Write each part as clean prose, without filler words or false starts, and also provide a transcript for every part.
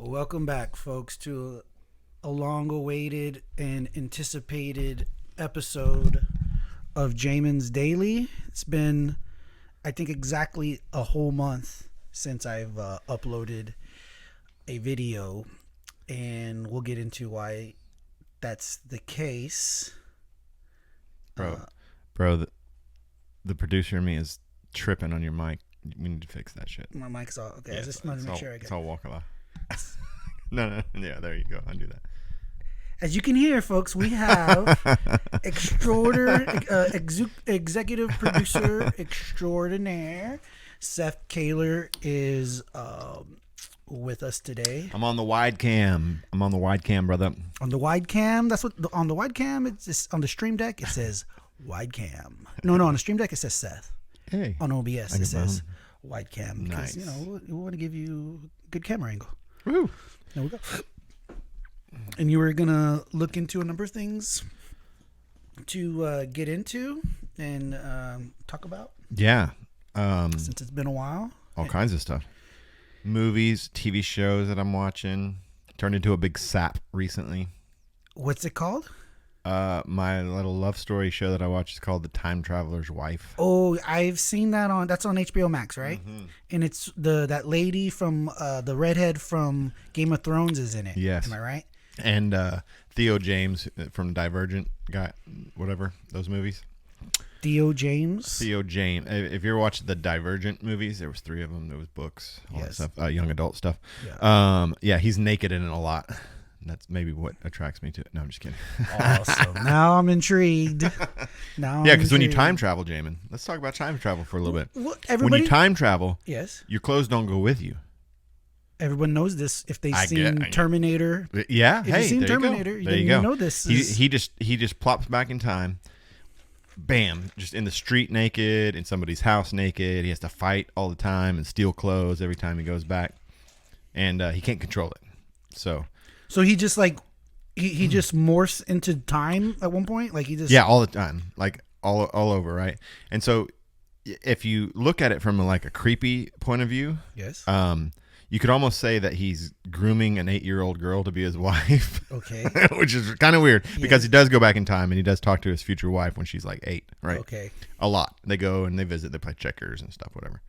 Welcome back, folks, to a long-awaited and anticipated episode of Jamin's Daily. It's been, I think, exactly a whole month since I've uploaded a video, and we'll get into why that's the case. Bro, the producer in me is tripping on your mic. We need to fix that shit. My mic's all okay. Yeah, I just wanted to make sure I get it's all walk-a-la. No, yeah, there you go. Undo that. As you can hear, folks, we have executive producer extraordinaire Seth Kaler is with us today. I'm on the wide cam. Brother. On the wide cam, that's what on the wide cam. It's on the Stream Deck. It says wide cam. No, on the Stream Deck it says Seth. Hey. On OBS it says wide cam because nice. we want to give you a good camera angle. Woo. There we go. And you were gonna look into a number of things to get into and talk about. Yeah. Since it's been a while. All kinds of stuff. Movies, TV shows that I'm watching. Turned into a big sap recently. What's it called? My little love story show that I watch is called The Time Traveler's Wife. Oh, I've seen that that's on HBO Max, right? Mm-hmm. And it's that lady from the redhead from Game of Thrones is in it. Yes. Am I right? And Theo James from Divergent, guy, whatever, those movies. Theo James. If you're watching the Divergent movies, there was 3 of them. There was books, all that stuff, young adult stuff. Yeah. He's naked in it a lot. That's maybe what attracts me to it. No, I'm just kidding. Awesome. Now I'm intrigued. Because when you time travel, Jamin, let's talk about time travel for a little bit. Well, when you time travel, yes, your clothes don't go with you. Everyone knows this if they've seen Terminator. Yeah, if you've seen Terminator, there you go. You know this. He just plops back in time. Bam! Just in the street naked, in somebody's house naked. He has to fight all the time and steal clothes every time he goes back, and he can't control it. So he just he just morphs into time at one point, all the time, like all over, right? And so if you look at it from a creepy point of view, yes, you could almost say that he's grooming an 8-year-old girl to be his wife. Okay. Which is kind of weird because he does go back in time and he does talk to his future wife when she's like 8, right? Okay. A lot. They go and they visit, they play checkers and stuff, whatever.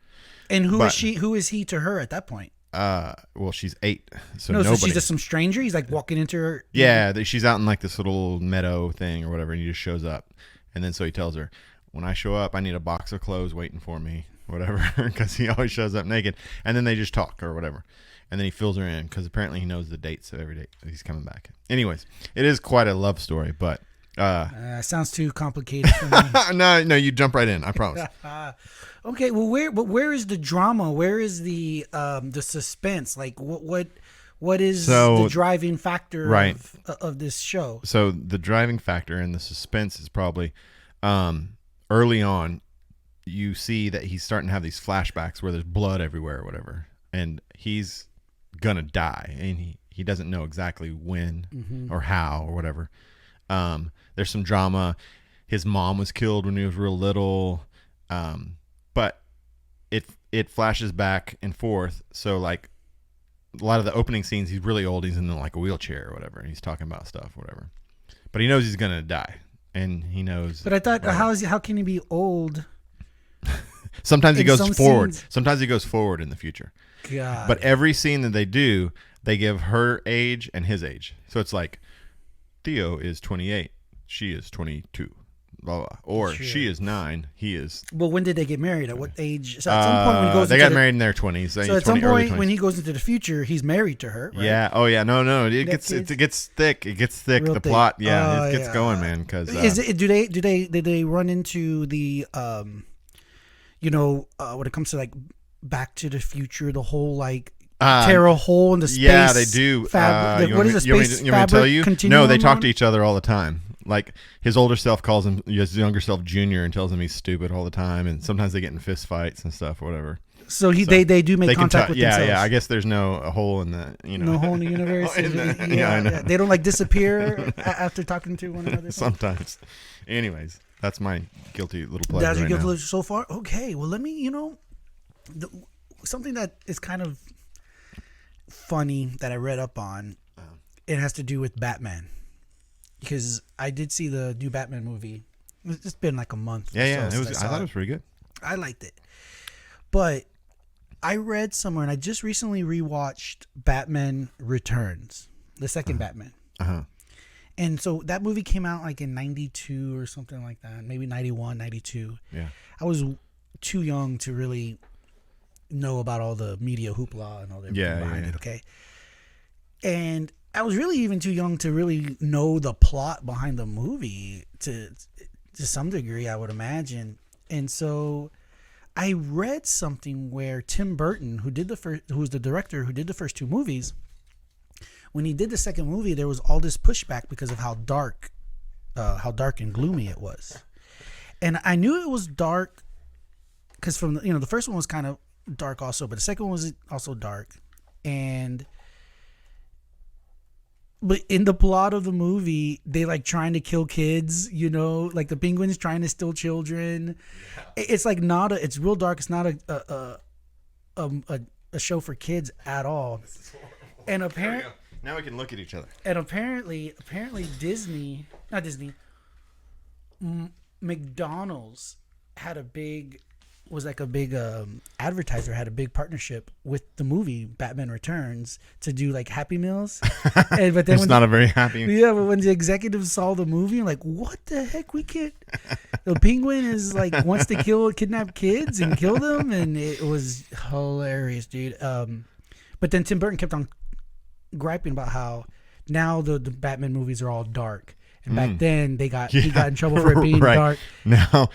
And who is she? Who is he to her at that point? Well, she's 8, so no, nobody. So she's just some stranger. He's walking into her. Yeah, she's out in this little meadow thing or whatever, and he just shows up, and then so he tells her, "When I show up, I need a box of clothes waiting for me, whatever," because he always shows up naked. And then they just talk or whatever, and then he fills her in because apparently he knows the dates of every date that he's coming back. Anyways, it is quite a love story, but sounds too complicated for me. No, you jump right in. I promise. Okay, well, where is the drama? Where is the suspense? What is the driving factor of this show? So the driving factor and the suspense is probably early on. You see that he's starting to have these flashbacks where there's blood everywhere or whatever, and he's gonna die, and he doesn't know exactly when or how or whatever. There's some drama. His mom was killed when he was real little. But it flashes back and forth. So a lot of the opening scenes, he's really old. He's in a wheelchair or whatever. And he's talking about stuff, whatever. But he knows he's gonna die, and he knows. But I thought, how can he be old? Sometimes he goes forward. Sometimes he goes forward in the future. God. But every scene that they do, they give her age and his age. So it's Theo is 28, she is 22. Blah, blah. Or she is 9, he is. Well, when did they get married? At what age? So at some point when he goes they got married in their 20s. So at some point when he goes into the future, he's married to her. Right? Yeah. Oh yeah. No. It gets thick. It gets thick. Real the thick. plot. Yeah. It gets going, man. Because did they run into the when it comes to Back to the Future, the whole tear a hole in the space. Yeah, they do. What is the space you want me to tell you? continuum? No, they talk to each other all the time. His older self calls him his younger self Junior and tells him he's stupid all the time, and sometimes they get in fist fights and stuff, whatever. So they do make contact with themselves. Yeah. I guess there's no hole in the no hole in the universe. I know. They don't disappear after talking to one another. Sometimes. Anyways, that's my guilty little pleasure. That's your guilty pleasure so far. Okay, well let me something that is kind of funny that I read up on. It has to do with Batman, because I did see the new Batman movie. It's been like a month. Yeah. I thought it was pretty good. I liked it, but I read somewhere, and I just recently rewatched Batman Returns, the second Batman. And so that movie came out like in 92 or something like that, maybe 91, 92. Yeah. I was too young to really know about all the media hoopla and all that behind it, okay? And I was really even too young to really know the plot behind the movie to some degree, I would imagine. And so I read something where Tim Burton, who was the director who did the first two movies, when he did the second movie, there was all this pushback because of how dark and gloomy it was. And I knew it was dark because from the first one was kind of dark also, but the second one was also dark. But in the plot of the movie, they like trying to kill kids, like the penguins trying to steal children. It's like it's real dark. It's not a show for kids at all. And apparently, now we can look at each other. And apparently McDonald's had a big advertiser, had a big partnership with the movie Batman Returns to do like Happy Meals. But then it's not a very happy. Yeah, but when the executives saw the movie, like, what the heck? We can't. The penguin is like wants to kidnap kids and kill them, and it was hilarious, dude. But then Tim Burton kept on griping about how now the Batman movies are all dark, and back then he got in trouble for it being dark. Now,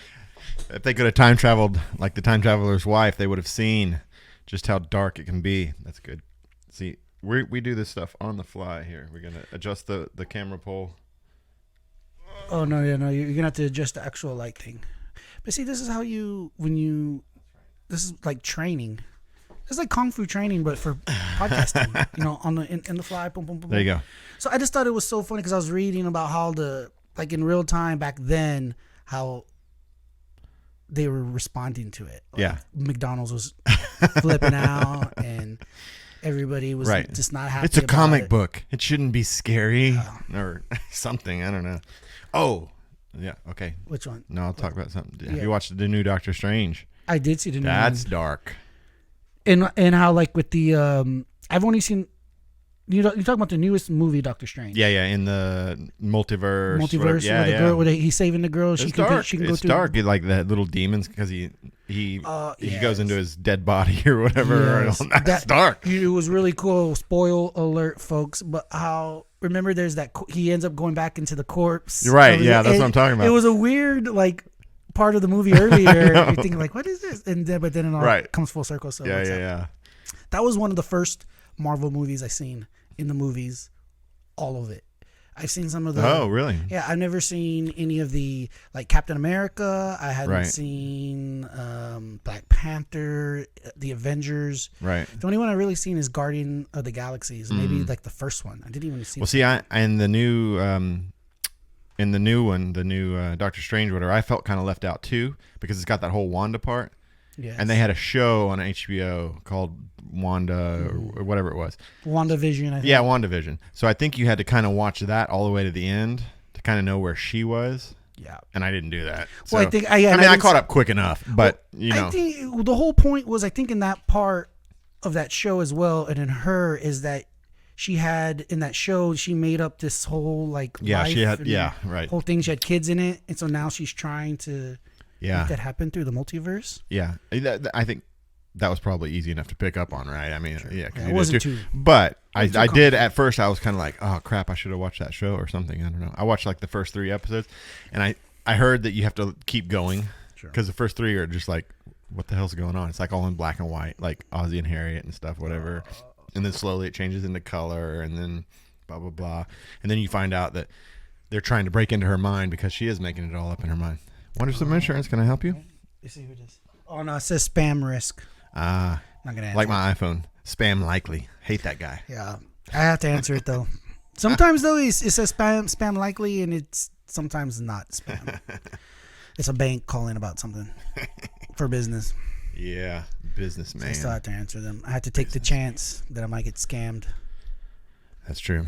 if they could have time traveled like the time traveler's wife, they would have seen just how dark it can be. That's good. See, we do this stuff on the fly here. We're gonna adjust the camera pole. Oh no, you're gonna have to adjust the actual light thing. But see, this is how this is like training. It's like kung fu training, but for podcasting. On in the fly, boom, boom, boom. There you go. So I just thought it was so funny because I was reading about how in real time back then, how they were responding to it. Like McDonald's was flipping out, and everybody was just not happy. It's a comic book. It shouldn't be scary or something. I don't know. Oh, yeah. Okay. Which one? No, I'll talk about something. Have you watched the new Doctor Strange? I did see the new one. That's dark. And how like with the I've only seen you're talking about the newest movie Doctor Strange. Yeah, in the multiverse. Girl, where he's saving the girl. She can go through. It's dark. Like the little demons because he goes into his dead body or whatever. Yes. That's dark. It was really cool. Spoil alert, folks. But remember there's that he ends up going back into the corpse. You're right. Yeah, that's what I'm talking about. It was a weird part of the movie earlier. You're thinking like, what is this? But then it all comes full circle. So yeah. That was one of the first Marvel movies I seen in the movies. All of it. I've seen some of the. Oh, really? Yeah, I've never seen any of the Captain America. I hadn't seen Black Panther, the Avengers. Right. The only one I really seen is Guardian of the Galaxies. Maybe the first one. I didn't even see. Well, see, in the new one, the new Doctor Strange, whatever, I felt kind of left out too because it's got that whole Wanda part. Yes. And they had a show on HBO called Wanda or whatever it was. WandaVision, I think. Yeah, WandaVision. So I think you had to kind of watch that all the way to the end to kind of know where she was. Yeah. And I didn't do that. So, well, I caught up quick enough, but I think the whole point was, I think in that part of that show as well, and in her, is that she had in that show, she made up this whole life she had whole thing. She had kids in it, and so now she's trying to make that happen through the multiverse. Yeah, I think that was probably easy enough to pick up on, right? I mean, it wasn't too. But I did at first. I was kind of like, oh crap, I should have watched that show or something. I don't know. I watched like the first 3 episodes, and I heard that you have to keep going because the first 3 are just like, what the hell's going on? It's like all in black and white, like Ozzy and Harriet and stuff, whatever. And then slowly it changes into color, and then blah blah blah, and then you find out that they're trying to break into her mind because she is making it all up in her mind. Wonder some insurance. Can I help you? You see who it is? Oh no, it says spam risk. Not gonna answer. Like my iPhone, spam likely. Hate that guy. Yeah, I have to answer it though. Sometimes though it says spam likely, and it's sometimes not spam. It's a bank calling about something for business. Yeah, businessman. So I still had to answer them. I had to take the chance that I might get scammed. That's true.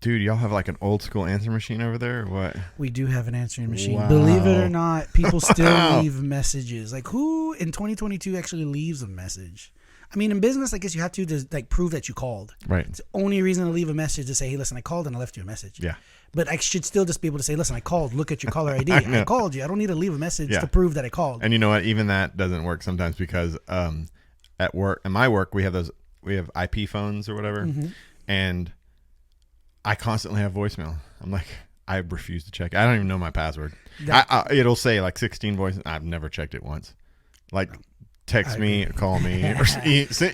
Dude, y'all have like an old school answer machine over there or what? We do have an answering machine. Wow. Believe it or not, people still leave messages. Like, who in 2022 actually leaves a message? I mean, in business, I guess you have to like prove that you called. Right. It's the only reason to leave a message to say, hey, listen, I called and I left you a message. Yeah. But I should still just be able to say, listen, I called. Look at your caller ID. I called you. I don't need to leave a message to prove that I called. And you know what? Even that doesn't work sometimes because at work, in my work, we have IP phones or whatever. Mm-hmm. And I constantly have voicemail. I'm like, I refuse to check. I don't even know my password. It'll say like 16 voice. I've never checked it once. Like text me, call me, or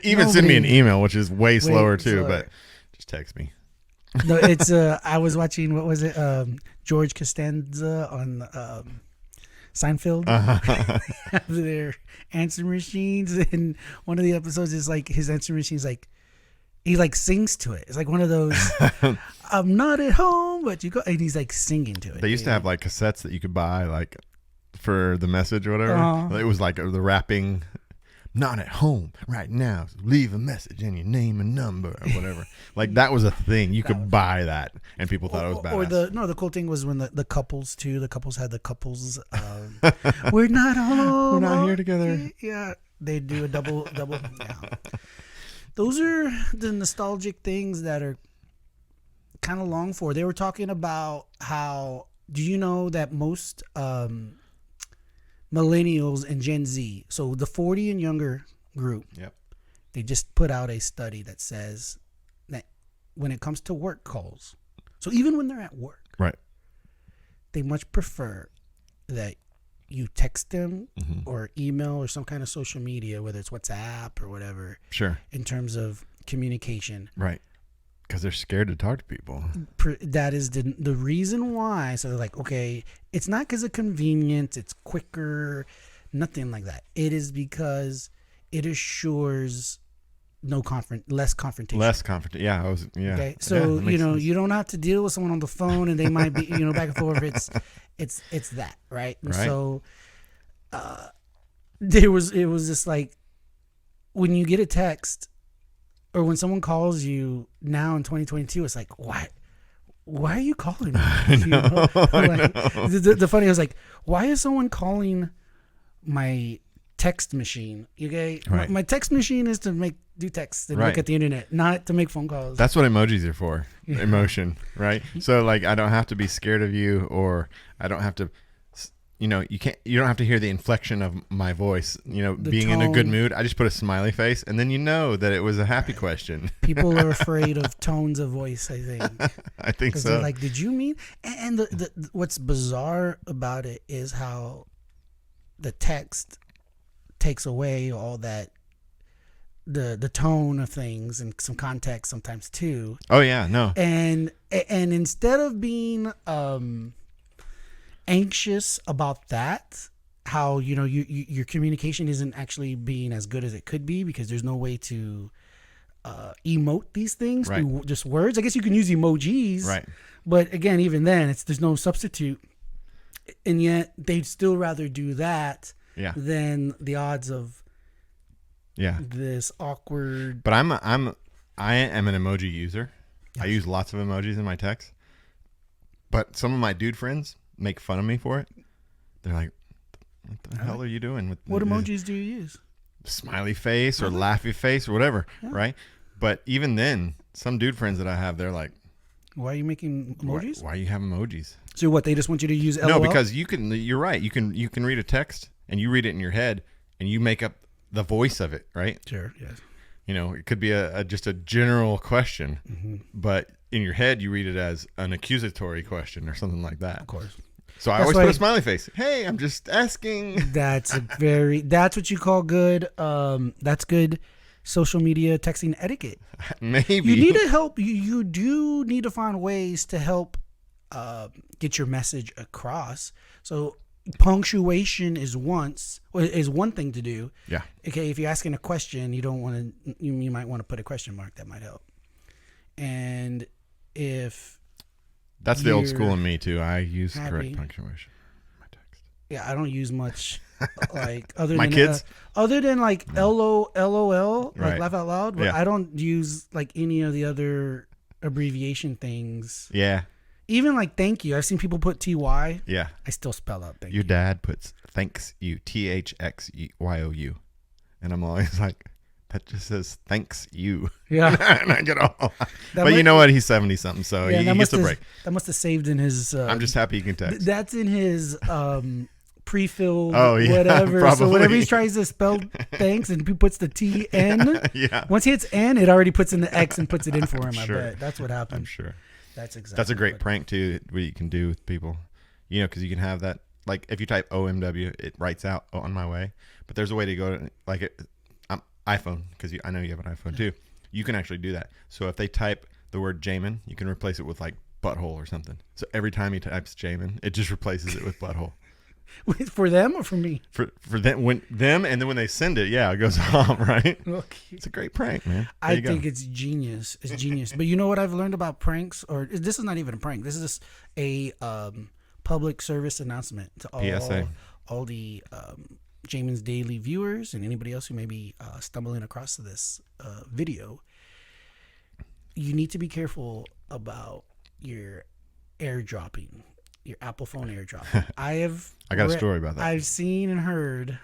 even send me an email, which is way slower too. But just text me. No, it's I was watching, what was it? George Costanza on Seinfeld. Their answer machines, and one of the episodes is like his answer machine's like he like sings to it. It's like one of those I'm not at home, but you go, and he's like singing to it. They used to have like cassettes that you could buy like for the message or whatever. It was like the rapping. Not at home right now. So leave a message and your name and number or whatever. Like that was a thing. You could buy that, and people thought it was badass. Or the cool thing was when the couples too. The couples had the couples. We're not home. We're not here together. Yeah, they do a double. Yeah. Those are the nostalgic things that are kind of long for. They were talking about how. Do you know that most millennials and Gen Z, so the 40 and younger group, they just put out a study that says that when it comes to work calls, so even when they're at work, right, they much prefer that you text them or email or some kind of social media, whether it's WhatsApp or whatever. Sure. In terms of communication. Right. Because they're scared to talk to people. That is the reason why. So they're like, okay, it's not because of convenience, it's quicker, nothing like that. It is because it assures less confrontation. Yeah, Okay, so you know, you don't have to deal with someone on the phone, and they might be back and forth. It's that, right? And so it was just like when you get a text. Or when someone calls you now in 2022, it's like, why are you calling me? The funny was like, why is someone calling my text machine? Okay, right. My text machine is to do text and look at the internet, not to make phone calls. That's what emojis are for. Emotion, right? So like, I don't have to be scared of you, or I don't have to. You don't have to hear the inflection of my voice, being tone. In a good mood. I just put a smiley face, and then you know that it was a happy question. People are afraid of tones of voice, I think. I think so. They're like, did you mean? And what's bizarre about it is how the text takes away all that, the tone of things and some context sometimes too. Oh, yeah, no. And instead of being... anxious about that, how your communication isn't actually being as good as it could be because there's no way to emote these things through just words. I guess you can use emojis, right? But again, even then, there's no substitute, and yet they'd still rather do that than the odds of this awkward. But I am an emoji user. Yes. I use lots of emojis in my text, but some of my dude friends make fun of me for it. They're like, what the hell are you doing with what emojis do you use? Smiley face or laughy face or whatever, right? But even then, some dude friends that I have, they're like, why are you making emojis? Why you have emojis? So what, they just want you to use LOL? No, because you're right. You can read a text and you read it in your head and you make up the voice of it, right? Sure, yes. It could be just a general question, but in your head, you read it as an accusatory question or something like that. Of course. So I always put a smiley face. Hey, I'm just asking. That's what you call good. That's good social media texting etiquette. Maybe. You need to help. You do need to find ways to help get your message across. So punctuation is one thing to do. Yeah. Okay. If you're asking a question, you don't want to. You might want to put a question mark. That might help. And if that's the old school in me too, I use correct punctuation in my text. Yeah, I don't use much like other My than kids? other than like LOL, like Right. laugh out loud. But Yeah. I don't use like any of the other abbreviation things. Yeah. Even like thank you. I've seen people put TY. Yeah. I still spell out thank Your you. dad puts thanks you, THXYOU. And I'm always like, that just says thanks you. Yeah. And I get all. That But you might- know what? He's 70 something, so Yeah, he that gets must a have break. that must have saved in his. I'm just happy he can text. That's in his pre-filled Oh, yeah, whatever. So probably. whenever he tries to spell thanks and he puts the TN, Yeah. once he hits N, it already puts in the X and puts it in for him. Sure. I bet that's what happened. I'm sure. That's exactly. That's a great what- prank too. What you can do with people, you know, because you can have that. Like if you type OMW, it writes out on my way. But there's a way to go to like it. iPhone, because I know you have an iPhone too. You can actually do that. So if they type the word Jamin, you can replace it with like butthole or something. So every time he types Jamin, it just replaces it with butthole. For them or for me? For them, and then when they send it, yeah, it goes off, right? Okay. It's a great prank, man. There I you go. think it's genius. It's genius. But you know what I've learned about pranks? Or this is not even a prank. This is a public service announcement to PSA. all the Jamin's Daily viewers and anybody else who may be stumbling across this video. You need to be careful about your airdropping, your Apple phone airdropping. I got a story about that. I've seen and heard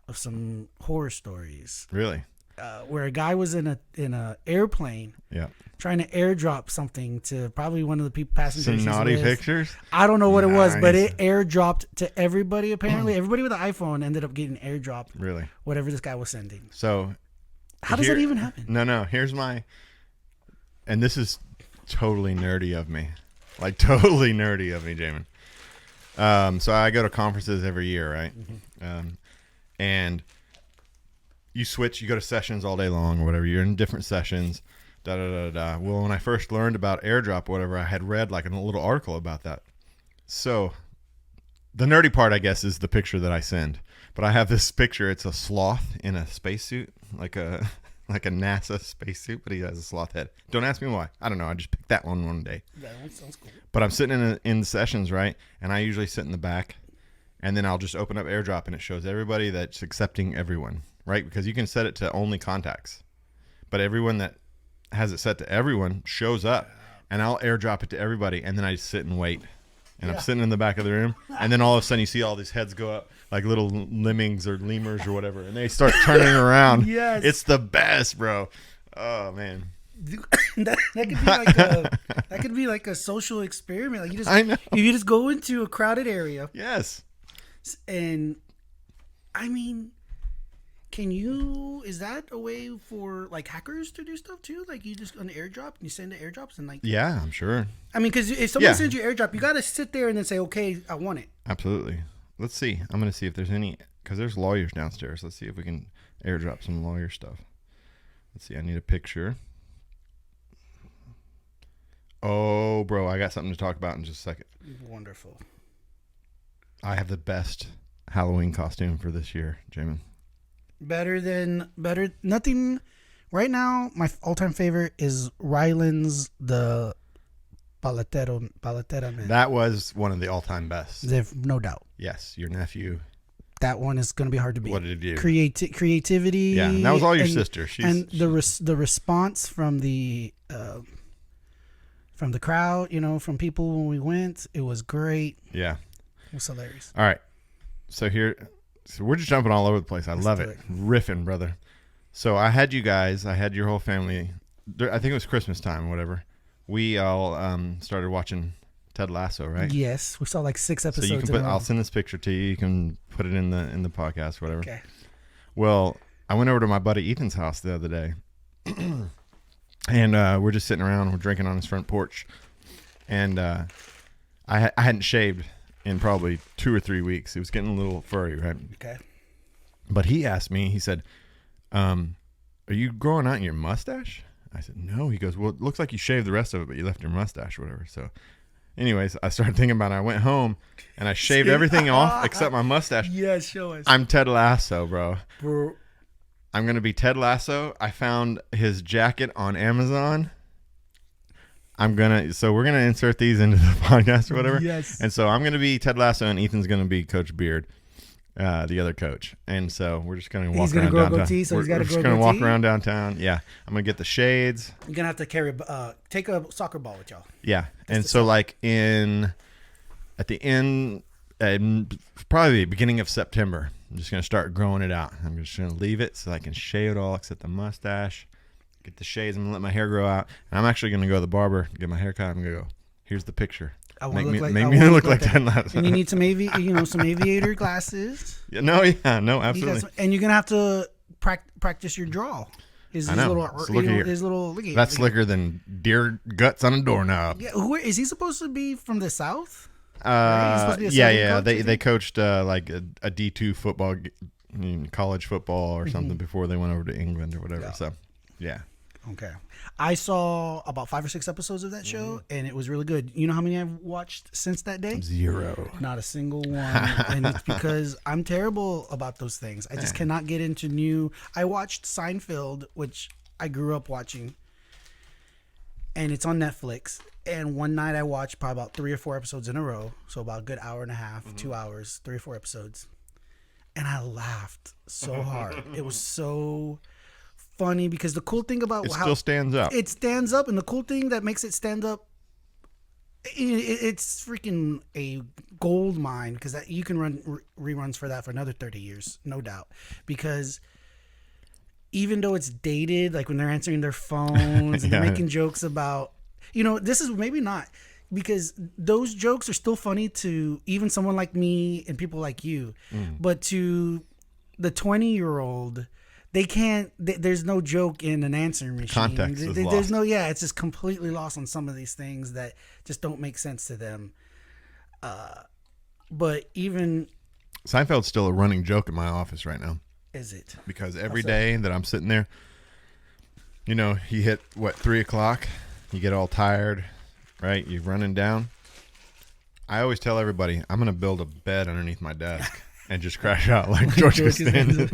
of some horror stories Really? where a guy was in a airplane Yeah. trying to airdrop something to probably one of the people passengers. Some he's naughty with. pictures. I don't know what it was, but Nice. it airdropped to everybody. Apparently, everybody with an iPhone ended up getting airdropped Really? whatever this guy was sending. So How does that even happen? No. Here's my, and this is totally nerdy of me, like totally nerdy of me, Jamin. So I go to conferences every year, right? Mm-hmm. And you go to sessions all day long or whatever. You're in different sessions. Da da da da. Well, when I first learned about airdrop, or whatever, I had read like a little article about that. So the nerdy part, I guess, is the picture that I send. But I have this picture. It's a sloth in a spacesuit, like a NASA spacesuit, but he has a sloth head. Don't ask me why. I don't know. I just picked that one day. That one sounds cool. But I'm sitting in sessions, right? And I usually sit in the back, and then I'll just open up AirDrop, and it shows everybody that's accepting everyone, right? Because you can set it to only contacts, but everyone that has it set to everyone shows up, and I'll AirDrop it to everybody, and then I just sit and wait. And I'm sitting in the back of the room, and then all of a sudden you see all these heads go up like little lemmings or lemurs or whatever, and they start turning around. Yes. It's the best, bro. Oh, man. that could be like a social experiment. Like you just, I know. if you just go into a crowded area, Yes. and I mean, is that a way for like hackers to do stuff too? Like you just on the airdrop and you send the airdrops and like, Yeah, I'm sure. I mean, because if somebody Yeah. sends you airdrop, you got to sit there and then say, okay, I want it. Absolutely. Let's see. I'm going to see if there's any, because there's lawyers downstairs. Let's see if we can airdrop some lawyer stuff. Let's see. I need a picture. Oh, bro, I got something to talk about in just a second. Wonderful. I have the best Halloween costume for this year, Jamin. Nothing right now. My all-time favorite is Ryland's the paletera man. That was one of the all-time best. There's no doubt. Yes, your nephew. That one is going to be hard to beat. What did he do? Creativity. Yeah, and that was all your and- sister. She's, and the response from the crowd, from people when we went, it was great. yeah. It was hilarious. All right. So we're just jumping all over the place. I love do it. it. Riffing, brother. So I had your whole family. I think it was Christmas time or whatever. We all started watching Ted Lasso, right? Yes, we saw like 6 So episodes. you can in a row. I'll send this picture to you. You can put it in the podcast, whatever. Okay. Well, I went over to my buddy Ethan's house the other day, and we're just sitting around. We're drinking on his front porch, and I hadn't shaved in probably 2 or 3 weeks. It was getting a little furry, right? Okay. But he asked me. He said, "Are you growing out your mustache?" I said, "No." He goes, "Well, it looks like you shaved the rest of it, but you left your mustache or whatever." So, anyways, I started thinking about it. I went home and I shaved everything off except my mustache. Yeah, show us. I'm Ted Lasso, bro. Bro, I'm going to be Ted Lasso. I found his jacket on Amazon. So we're gonna insert these into the podcast or whatever. Yes. And so I'm gonna be Ted Lasso, and Ethan's gonna be Coach Beard, the other coach. And so we're just gonna walk around downtown. Goatee, so he's got to grow We're just gonna goatee? walk around downtown. Yeah, I'm gonna get the shades. You're gonna have to carry take a soccer ball with y'all. Yeah, and so like at the end, probably the beginning of September, I'm just gonna start growing it out. I'm just gonna leave it so I can shave it all except the mustache. Get the shades. I'm gonna let my hair grow out, and I'm actually gonna go to the barber, get my hair cut. I'm gonna go. Here's the picture. Make me look like Ted Lasso. And you need some aviator glasses. Yeah, no, absolutely. And you're gonna have to practice your draw. His little, so look here. His little. That's slicker than deer guts on a doorknob. Yeah, is he supposed to be from the South? Yeah. They coached like a D2 football, college football or something before they went over to England or whatever. Yeah. So, yeah. Okay. I saw about 5 or 6 episodes of that show, and it was really good. You know how many I've watched since that day? 0. Not a single one. And it's because I'm terrible about those things. I just cannot get into new. I watched Seinfeld, which I grew up watching, and it's on Netflix. And one night I watched probably about 3 or 4 episodes in a row. So about a good hour and a half, 2 hours, 3 or 4 episodes. And I laughed so hard. It was so funny because the cool thing about it still stands up. It stands up, and the cool thing that makes it stand up, it's freaking a gold mine because you can run reruns for that for another 30 years, no doubt. Because even though it's dated, like when they're answering their phones and they're making jokes about, this is maybe not, because those jokes are still funny to even someone like me and people like you, but to the 20-year-old. They can't. There's no joke in an answering machine. Context is lost. There's no. Yeah, it's just completely lost on some of these things that just don't make sense to them. But even Seinfeld's still a running joke in my office right now. Is it? Because every day that I'm sitting there, you hit 3:00. You get all tired, right? You're running down. I always tell everybody I'm going to build a bed underneath my desk. And just crash out like George Costanza.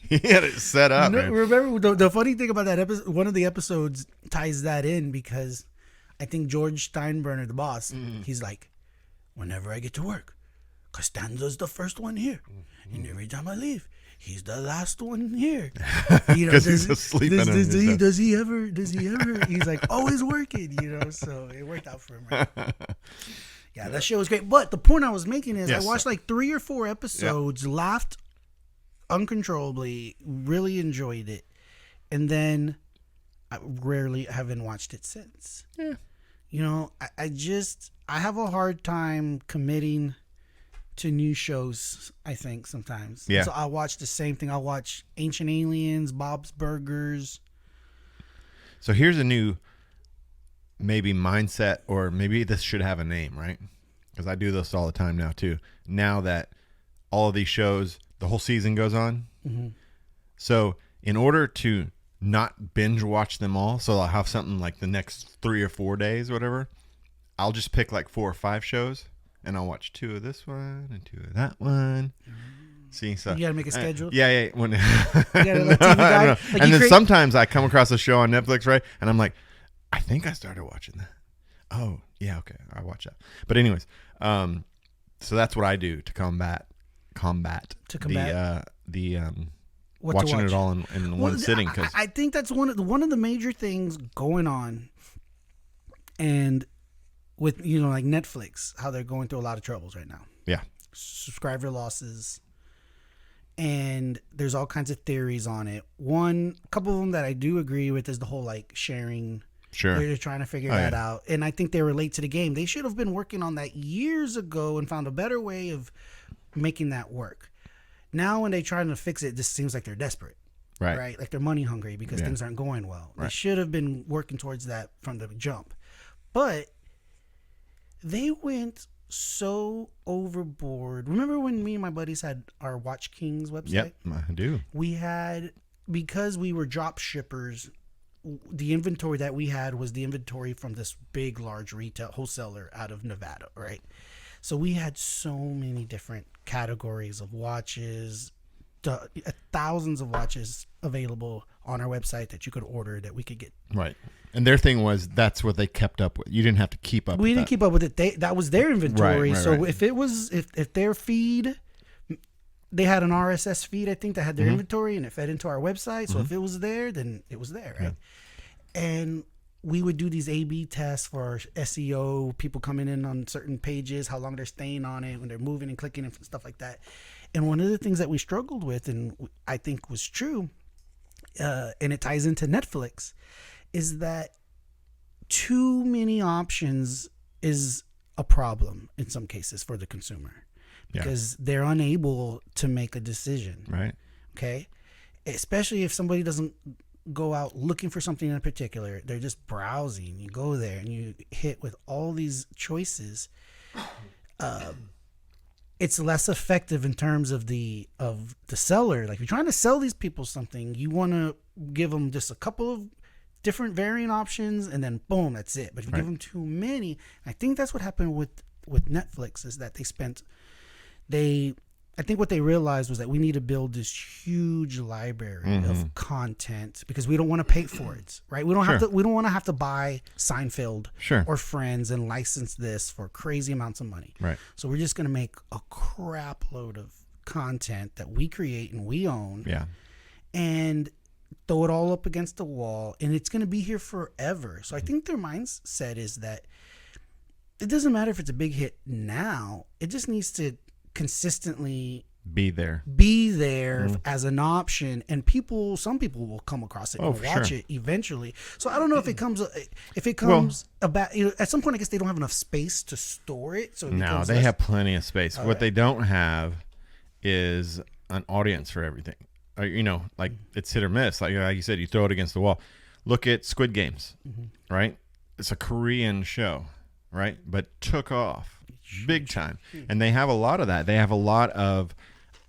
He had it set up. Man. Remember the funny thing about that episode? One of the episodes ties that in because I think George Steinbrenner, the boss, he's like, whenever I get to work, Costanza's the first one here, and every time I leave, he's the last one here. Because he's asleep. Does he ever? He's like always working. So it worked out for him. Right? Yeah, that show was great. But the point I was making is I watched like 3 or 4 episodes, laughed uncontrollably, really enjoyed it. And then I rarely haven't watched it since. Yeah. I have a hard time committing to new shows, I think, sometimes. Yeah. So I'll watch the same thing. I'll watch Ancient Aliens, Bob's Burgers. So here's a new maybe mindset, or maybe this should have a name, right? Because I do this all the time now too. Now that all of these shows, the whole season goes on. So in order to not binge watch them all, so I'll have something like the next 3 or 4 days, whatever, I'll just pick like 4 or 5 shows and I'll watch 2 of this one and 2 of that one. See, so you gotta make a schedule. Yeah. When, you gotta like TV guide. Like and then sometimes I come across a show on Netflix, right? And I'm like, I think I started watching that. Oh, yeah, okay, I watch that. But anyways, so that's what I do to combat the watching it all in one sitting. Cause I think that's one of the major things going on, and with like Netflix, how they're going through a lot of troubles right now. Yeah, subscriber losses. And there's all kinds of theories on it. A couple of them that I do agree with is the whole like sharing. Sure. They're trying to figure that out. And I think they were late to the game. They should have been working on that years ago and found a better way of making that work. Now when they're trying to fix it, this seems like they're desperate. Right? Like they're money hungry because things aren't going well. Right. They should have been working towards that from the jump. But they went so overboard. Remember when me and my buddies had our Watch Kings website? Yep, I do. We had, because we were drop shippers, the inventory that we had was the inventory from this big, large retail wholesaler out of Nevada, right? So we had so many different categories of watches, thousands of watches available on our website that you could order that we could get. Right. And their thing was that's what they kept up with. You didn't have to keep up. We didn't keep up with it. That was their inventory. Right, so right. if their feed, they had an RSS feed, I think, that had their inventory, and it fed into our website. So if it was there, then it was there, right? Yeah. And we would do these A/B tests for SEO, people coming in on certain pages, how long they're staying on it, when they're moving and clicking and stuff like that. And one of the things that we struggled with, and I think was true, and it ties into Netflix, is that too many options is a problem in some cases for the consumer, because they're unable to make a decision. Right. Okay. Especially if somebody doesn't go out looking for something in particular, they're just browsing. You go there and you hit with all these choices. It's less effective in terms of the seller. Like, if you're trying to sell these people something, you want to give them just a couple of different varying options, and then boom, that's it. But if you give them too many, I think that's what happened with Netflix, is that I think what they realized was that we need to build this huge library of content, because we don't want to pay for it, right? We don't we don't want to have to buy Seinfeld or Friends and license this for crazy amounts of money. Right. So we're just going to make a crap load of content that we create and we own. Yeah. And throw it all up against the wall, and it's going to be here forever. So I think their mindset is that it doesn't matter if it's a big hit now. It just needs to consistently be there as an option, and some people will come across it and watch it eventually. So I don't know if it comes about, at some point, I guess they don't have enough space to store it. So no, they have plenty of space. What they don't have is an audience for everything. Like, it's hit or miss. Like you said, you throw it against the wall. Look at Squid Games, right? It's a Korean show, right? But took off big time. And they have a lot of that. They have a lot of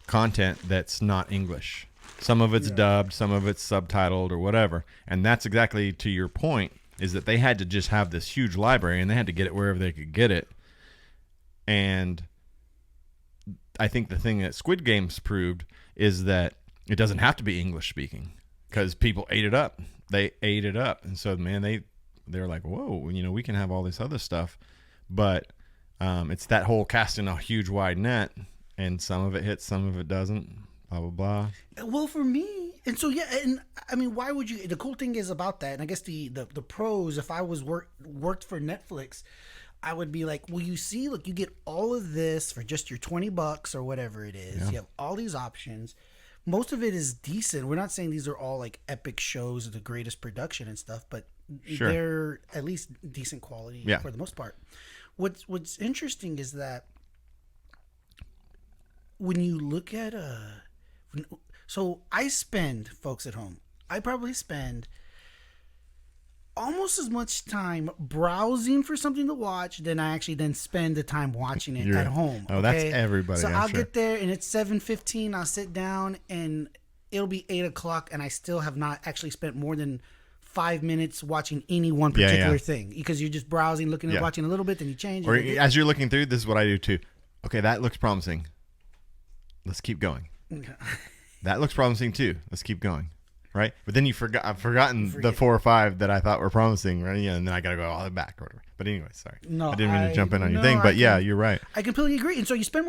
content that's not English. Some of it's dubbed, some of it's subtitled or whatever. And that's exactly to your point, is that they had to just have this huge library, and they had to get it wherever they could get it. And I think the thing that Squid Games proved is that it doesn't have to be English speaking, because people ate it up. They ate it up. And so, man, they're like, whoa, we can have all this other stuff. But it's that whole casting a huge wide net, and some of it hits, some of it doesn't, blah, blah, blah. Well, for me, and so, and I mean, why would you, the cool thing is about that, and I guess the pros, if I was worked for Netflix, I would be like, well, you see, look, you get all of this for just your $20 or whatever it is. Yeah. You have all these options. Most of it is decent. We're not saying these are all like epic shows of the greatest production and stuff, but they're at least decent quality for the most part. What's interesting is that when you look at so I spend, folks at home, I probably spend almost as much time browsing for something to watch than I actually then spend the time watching it at home. Oh, that's everybody. So I'll get there and it's 7:15. I'll sit down and it'll be 8:00, and I still have not actually spent more than 5 minutes watching any one particular thing, because you're just browsing, looking at watching a little bit, then you change. Or as you're looking through, this is what I do too. Okay, that looks promising. Let's keep going. That looks promising too. Let's keep going. Right, but then I've forgotten the 4 or 5 that I thought were promising, right? Yeah, and then I gotta go all the way back or whatever. But anyway, sorry. No, I didn't mean to jump in on your thing, but you're right. I completely agree. And so you spend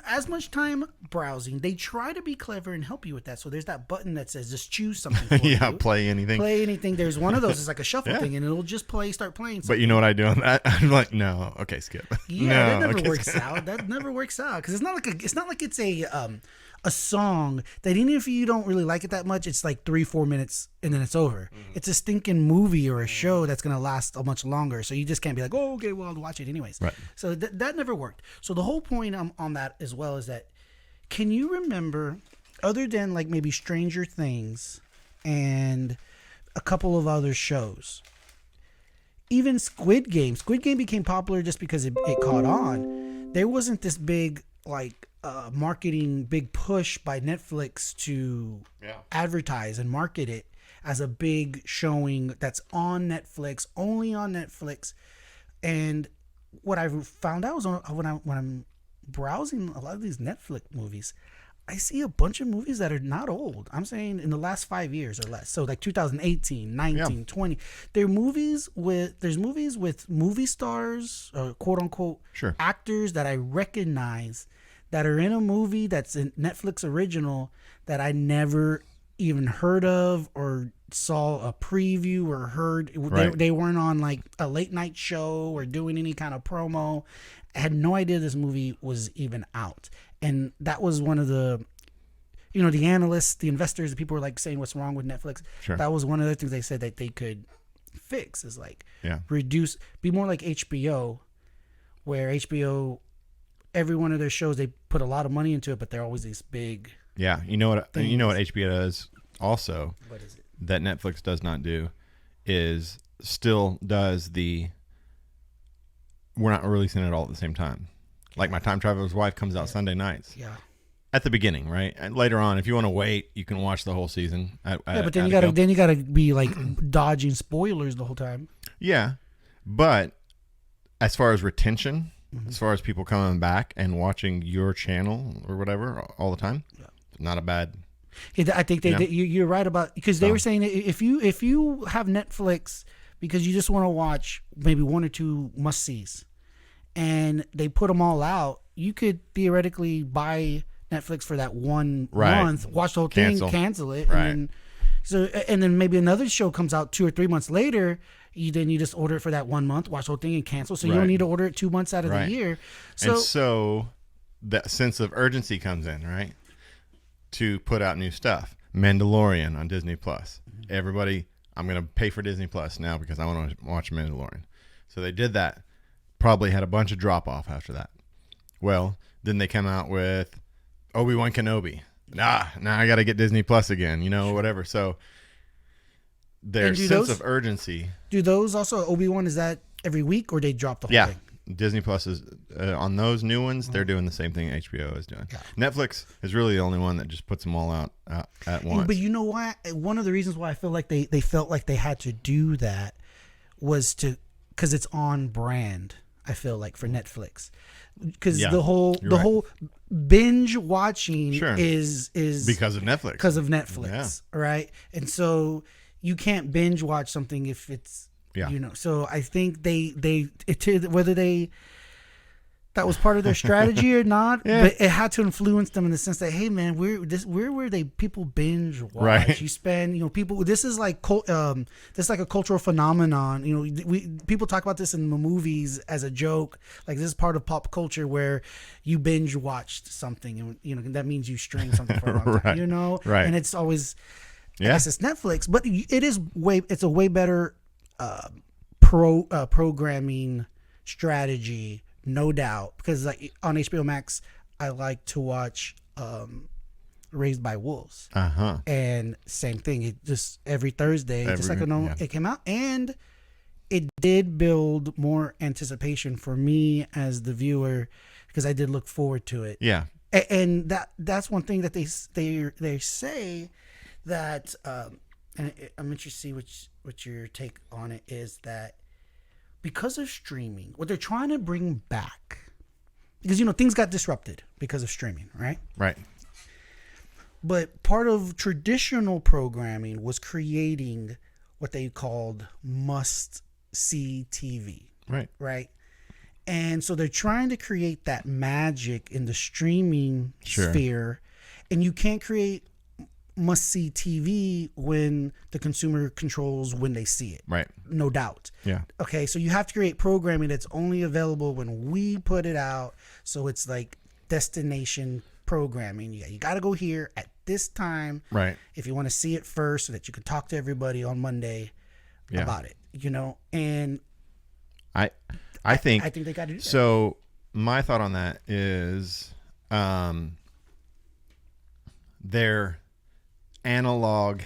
as much time browsing. They try to be clever and help you with that. So there's that button that says just choose something. For you. Play anything. Play anything. There's one of those. It's like a shuffle thing, and it'll just start playing. Something. But you know what I do on that? I'm like, no, okay, skip. Yeah, that never works out. That never works out, because it's not like it's a song that, even if you don't really like it that much, it's like 3-4 minutes and then it's over. It's a stinking movie or a show that's going to last a much longer. So you just can't be like, oh, okay, well, I'll watch it anyways. Right. So that never worked. So the whole point on that as well is that, can you remember, other than like maybe Stranger Things and a couple of other shows, even Squid Game became popular just because it caught on. There wasn't this big like marketing big push by Netflix to advertise and market it as a big showing that's on Netflix, only on Netflix. And what I found out was when I'm browsing a lot of these Netflix movies, I see a bunch of movies that are not old. I'm saying in the last 5 years or less. So like 2018, 19, 20. There's movies with movie stars or quote unquote Sure. actors that I recognize that are in a movie that's a Netflix original that I never even heard of or saw a preview or heard. Right. They weren't on like a late night show or doing any kind of promo. I had no idea this movie was even out. And that was one of the, the analysts, the investors, the people were like saying what's wrong with Netflix. Sure. That was one of the things they said that they could fix is like be more like HBO, where HBO, every one of their shows, they put a lot of money into it, but they're always these big. Yeah. You know what HBO does also What is it? that Netflix does not do is still does we're not releasing it all at the same time. Like My Time Traveler's Wife comes out Sunday nights. Yeah. At the beginning, right? And later on, if you want to wait, you can watch the whole season. But then you gotta be like dodging spoilers the whole time. Yeah, but as far as retention, as far as people coming back and watching your channel or whatever all the time, not a bad. Yeah, I think you're right about, because they were saying if you have Netflix because you just want to watch maybe one or two must-sees, and they put them all out, you could theoretically buy Netflix for that one month, watch the whole thing, cancel it, and then maybe another show comes out 2 or 3 months later. You just order it for that 1 month, watch the whole thing, and cancel. So you don't need to order it 2 months out of the year. So that sense of urgency comes in, right? To put out new stuff. Mandalorian on Disney Plus. Everybody, I'm going to pay for Disney Plus now because I want to watch Mandalorian. So they did that. Probably had a bunch of drop off after that. Well, then they come out with Obi-Wan Kenobi. Now I got to get Disney Plus again, whatever. So their sense of urgency. Do those also, Obi-Wan, is that every week or they drop the whole thing? Disney Plus is on those new ones. They're doing the same thing HBO is doing. Netflix is really the only one that just puts them all out at once. But you know what? One of the reasons why I feel like they felt like they had to do that was because it's on brand. I feel like for Netflix, because the whole binge watching is because of Netflix. Right? And so you can't binge watch something if it's So I think that was part of their strategy or not, but it had to influence them in the sense that, hey man, we're where people binge watch. Right. You spend, people. This is like this is like a cultural phenomenon. People talk about this in the movies as a joke. Like this is part of pop culture where you binge watched something, and that means you stream something for a long time. Right. And it's always, I guess it's Netflix, but it's a way better programming strategy. No doubt, because like on HBO Max, I like to watch Raised by Wolves, and same thing. It just every Thursday, it came out, and it did build more anticipation for me as the viewer because I did look forward to it. Yeah, and that's one thing that they say that, and I'm interested to see what your take on it is, that because of streaming, what they're trying to bring back, because things got disrupted because of streaming, right? Right. But part of traditional programming was creating what they called must-see TV. Right. Right. And so they're trying to create that magic in the streaming sphere, and you can't create must-see TV when the consumer controls when they see it. Right. No doubt. Yeah. Okay, so you have to create programming that's only available when we put it out, so it's like destination programming. You got to go here at this time. Right. If you want to see it first so that you can talk to everybody on Monday about it, And I think they got to do that. So my thought on that is their analog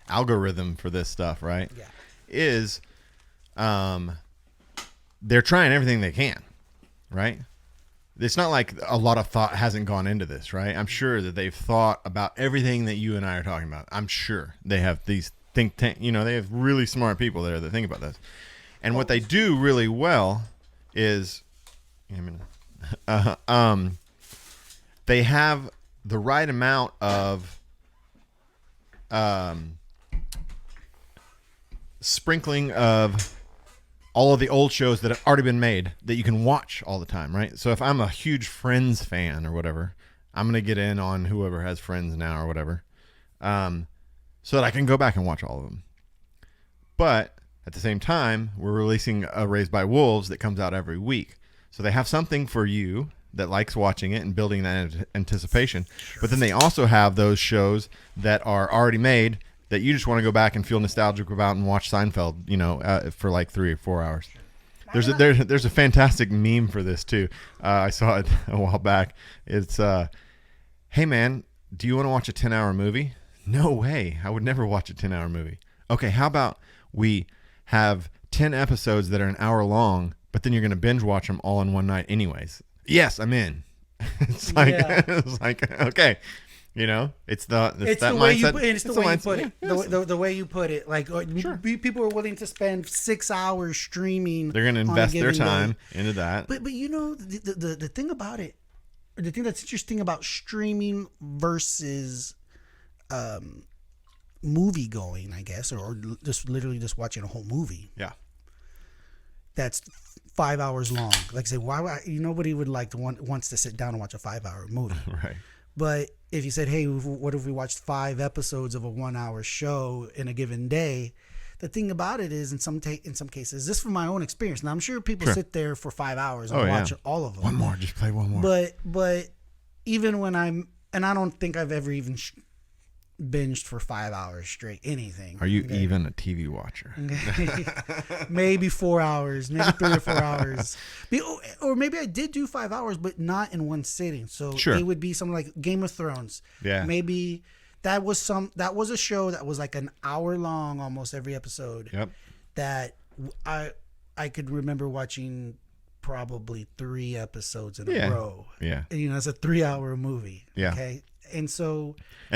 algorithm for this stuff, right? Yeah. Is they're trying everything they can, right? It's not like a lot of thought hasn't gone into this, right? I'm sure that they've thought about everything that you and I are talking about. I'm sure they have these think tank, they have really smart people there that think about this. And what they do really well is, They have the right amount of sprinkling of all of the old shows that have already been made that you can watch all the time, right? So if I'm a huge Friends fan or whatever, I'm going to get in on whoever has Friends now or whatever, so that I can go back and watch all of them. But at the same time, we're releasing a Raised by Wolves that comes out every week. So they have something for you that likes watching it and building that anticipation. Sure. But then they also have those shows that are already made that you just want to go back and feel nostalgic about and watch Seinfeld, for like 3 or 4 hours. There's a fantastic meme for this too. I saw it a while back. It's, hey man, do you want to watch a 10-hour movie? No way. I would never watch a 10-hour movie. Okay, how about we have 10 episodes that are an hour long, but then you're going to binge watch them all in one night anyways. Yes, I'm in. It's like, it's like, okay. It's that mindset. It's the way you put it. The way you put it. Like, sure. People are willing to spend 6 hours streaming. They're going to invest their time into that. But the thing about it, the thing that's interesting about streaming versus movie going, I guess, or just literally just watching a whole movie. Yeah. That's 5 hours long. Like I say, nobody would wants to sit down and watch a 5-hour movie. Right. But if you said, hey, what if we watched 5 episodes of a 1-hour show in a given day? The thing about it is, in some cases, this from my own experience. Now, I'm sure people sit there for 5 hours and watch all of them. One more, just play one more. But even when I don't think I've ever even binged for 5 hours straight anything. Are you even a TV watcher? Maybe 4 hours, maybe 3 or 4 hours, or maybe I did do 5 hours, but not in one sitting. So it would be something like Game of Thrones. Yeah, maybe that was a show that was like an hour long almost every episode. Yep. That I could remember watching probably 3 episodes in a row. Yeah. It's a 3-hour movie. Yeah. Okay. And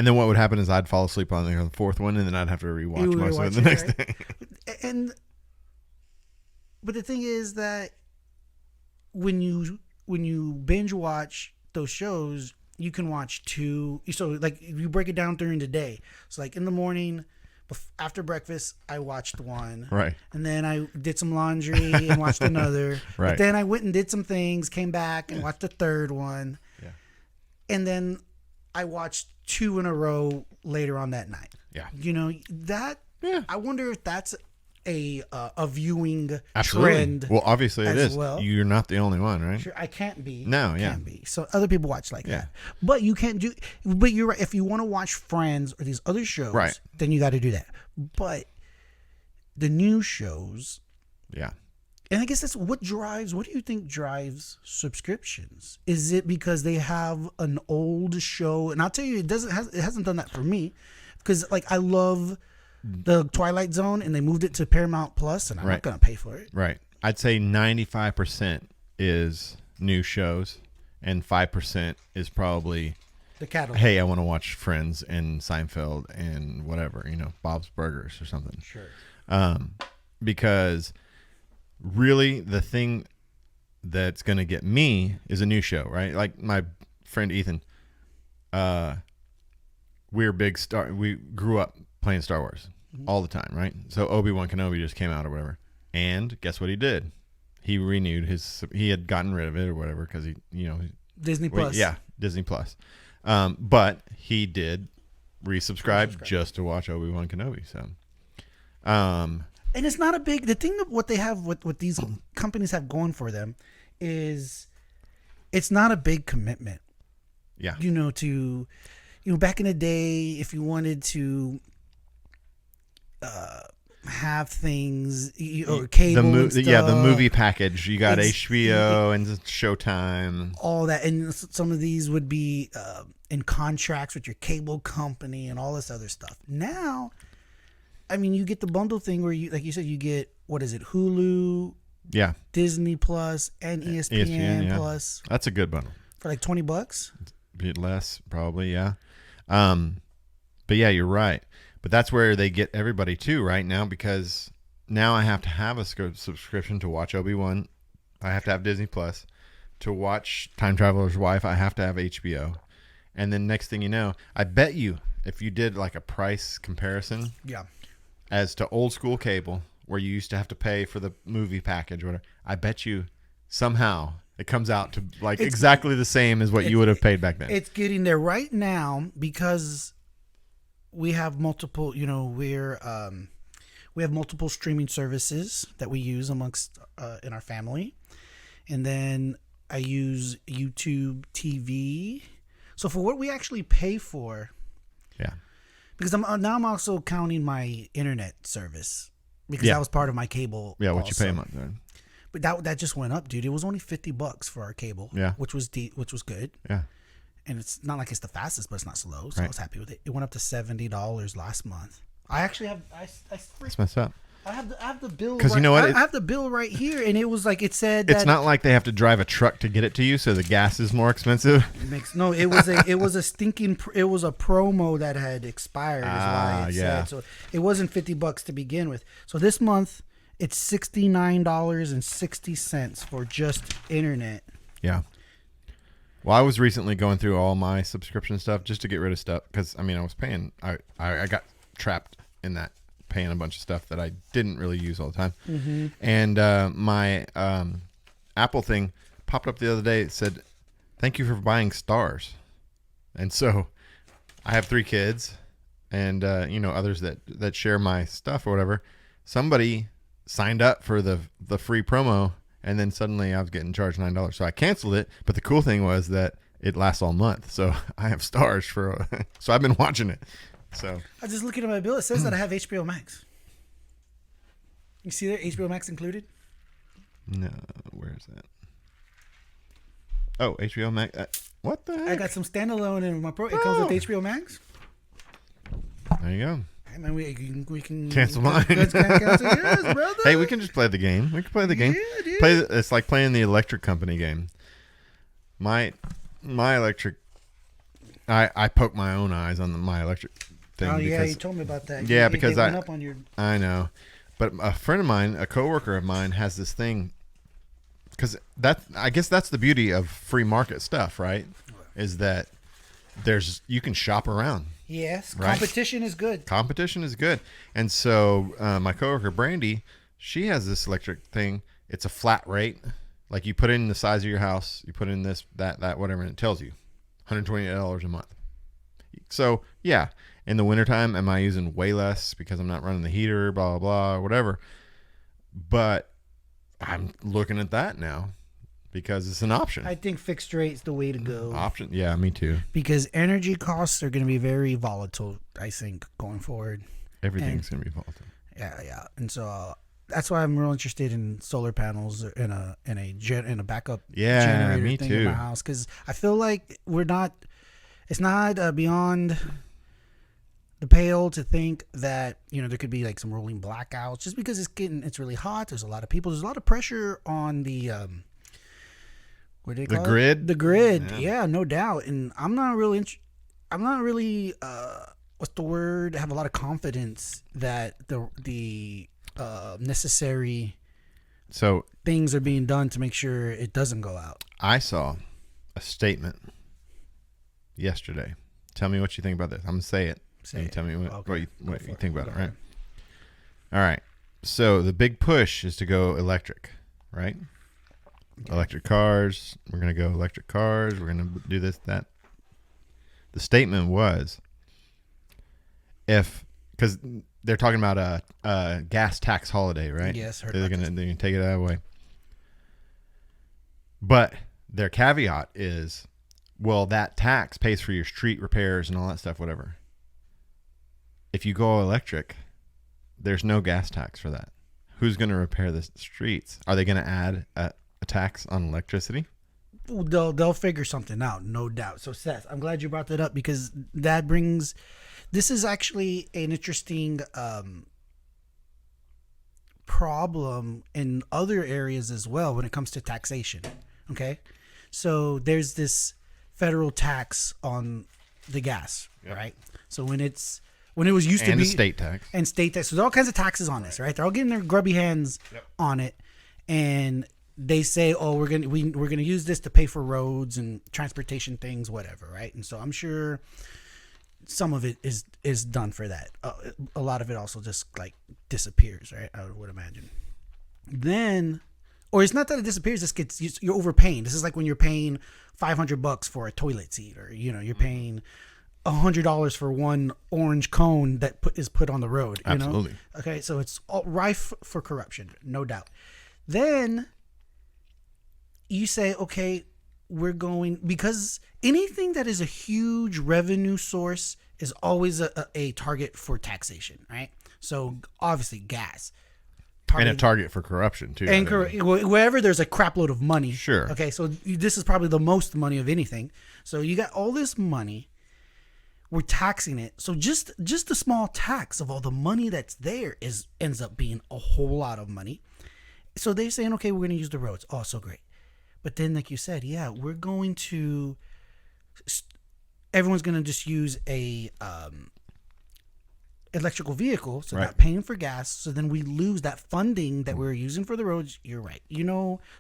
then what would happen is I'd fall asleep on the fourth one, and then I'd have to rewatch most of it the next day. But the thing is that when you binge watch those shows, you can watch 2. So like you break it down during the day. So like in the morning, after breakfast, I watched one. Right. And then I did some laundry and watched another. Right. But then I went and did some things, came back and watched the third one. Yeah. And then I watched 2 in a row later on that night. Yeah. That. Yeah. I wonder if that's a viewing Absolutely. Trend. Well, obviously it is. Well. You're not the only one, right? Sure, I can't be. No, yeah. Can't be. So other people watch like that. But you can't do. But you're right. If you want to watch Friends or these other shows, right, then you got to do that. But the new shows. Yeah. And I guess that's what do you think drives subscriptions? Is it because they have an old show? And I'll tell you, it hasn't done that for me, because like I love the Twilight Zone and they moved it to Paramount Plus, and I'm not going to pay for it. Right. I'd say 95% is new shows, and 5% is probably the catalog. Hey, I want to watch Friends and Seinfeld and whatever, Bob's Burgers or something. Sure. Because really the thing that's going to get me is a new show, right? Like my friend Ethan, we grew up playing Star Wars all the time, right? So Obi-Wan Kenobi just came out or whatever. And guess what he did? He renewed he had gotten rid of it or whatever because Disney Plus. Yeah, Disney Plus. But he did resubscribe just to watch Obi-Wan Kenobi. So, and it's not the thing of what they have, what these companies have going for them is it's not a big commitment. Yeah. Back in the day, if you wanted to have things or cable and stuff, the movie package, you got HBO and Showtime, all that, and some of these would be in contracts with your cable company and all this other stuff. Now, I mean, you get the bundle thing where you, like you said, you get, what is it, Hulu, Disney Plus, and ESPN Plus. That's a good bundle for like $20. A bit less, probably, yeah. But yeah, you're right. But that's where they get everybody too right now, because now I have to have a subscription to watch Obi-Wan. I have to have Disney Plus. to watch Time Traveler's Wife, I have to have HBO. And then next thing you know, I bet you if you did like a price comparison as to old school cable, where you used to have to pay for the movie package or whatever, I bet you somehow it comes out to like exactly the same as what you would have paid back then. It's getting there right now because we have multiple, we have multiple streaming services that we use amongst in our family. And then I use YouTube TV. So for what we actually pay for, because I'm also counting my internet service because that was part of my cable. Yeah, what also. you pay a month then? But that just went up, dude. It was only $50 for our cable. Which was good. Yeah. And it's not like it's the fastest, but it's not slow, so I was happy with it. It went up to $70 last month. I actually have That's messed up. I have the bill because you know what? I have the bill right here, and it was like it said. It's not like they have to drive a truck to get it to you, so the gas is more expensive. It was a promo that had expired. Is why it said. So it wasn't $50 to begin with. So this month it's $69.60 for just internet. Yeah. Well, I was recently going through all my subscription stuff just to get rid of stuff because I was paying. I got trapped in that. Paying a bunch of stuff that I didn't really use all the time. Mm-hmm. And my Apple thing popped up the other day. It said, "Thank you for buying stars." And so I have 3 kids and others that share my stuff or whatever. Somebody signed up for the free promo, and then suddenly I was getting charged $9. So I canceled it. But the cool thing was that it lasts all month. So I have stars so I've been watching it. So I was just looking at my bill. It says that I have HBO Max. You see there, HBO Max included? No, where is that? Oh, HBO Max. What the heck? I got some standalone in my pro. It comes with HBO Max. There you go. Hey man, we can cancel mine. Cancel yours, brother. Hey, we can just play the game. We can play the game. Yeah, dude. It's like playing the electric company game. My electric. I poke my own eyes on my electric thing. Oh yeah, you told me about that. Yeah, because went up on your... I know, but a friend of mine, a coworker of mine, has this thing. Because I guess that's the beauty of free market stuff, right? Is that you can shop around. Yes, right? Competition is good. Competition is good, and so my coworker Brandy, she has this electric thing. It's a flat rate, like you put in the size of your house, you put in this, that, whatever, and it tells you $128 a month. So yeah. In the wintertime, am I using way less because I'm not running the heater, blah, blah, blah, whatever. But I'm looking at that now because it's an option. I think fixed rate's the way to go. Option? Yeah, me too. Because energy costs are going to be very volatile, I think, going forward. Everything's going to be volatile. Yeah. And so that's why I'm real interested in solar panels in a backup generator me thing too. in my house. Because I feel like it's not beyond the pale to think that there could be like some rolling blackouts just because it's really hot. There's a lot of people. There's a lot of pressure on the what do they call grid. It? The grid. Yeah, no doubt. And I'm not really what's the word? Have a lot of confidence that the necessary things are being done to make sure it doesn't go out. I saw a statement yesterday. Tell me what you think about this. I'm gonna say it. Tell me what you think about it, right? All right. So the big push is to go electric, right? Okay. Electric cars. We're going to go electric cars. We're going to do this, that. The statement was because they're talking about a gas tax holiday, right? Yes. They're going to take it out of the way. But their caveat is, well, that tax pays for your street repairs and all that stuff, whatever. If you go electric, there's no gas tax for that. Who's going to repair the streets? Are they going to add a tax on electricity? They'll figure something out, no doubt. So Seth, I'm glad you brought that up because this is actually an interesting problem in other areas as well when it comes to taxation. Okay, so there's this federal tax on the gas, right? So when it was used to be, and state tax. And state tax. So there's all kinds of taxes on this, right? They're all getting their grubby hands on it. And they say, oh, we're gonna use this to pay for roads and transportation things, whatever, right? And so I'm sure some of it is done for that. A lot of it also just like disappears, right? I would imagine. Then, or it's not that it disappears. This gets you're overpaying. This is like when you're paying $500 for a toilet seat, or you're paying $100 for one orange cone that is put on the road. Absolutely. Okay, so it's all rife for corruption, no doubt. Then you say, okay, we're going, because anything that is a huge revenue source is always a target for taxation, right? So obviously gas. And a target for corruption too. And wherever there's a crap load of money. Sure. Okay, so this is probably the most money of anything. So you got all this money. We're taxing it. So just the small tax of all the money that's there ends up being a whole lot of money. So they're saying, okay, we're going to use the roads. Oh, so great. But then, like you said, yeah, we're going to, everyone's going to just use a electrical vehicle, so right. not paying for gas. So then we lose that funding that we're using for the roads. You're right.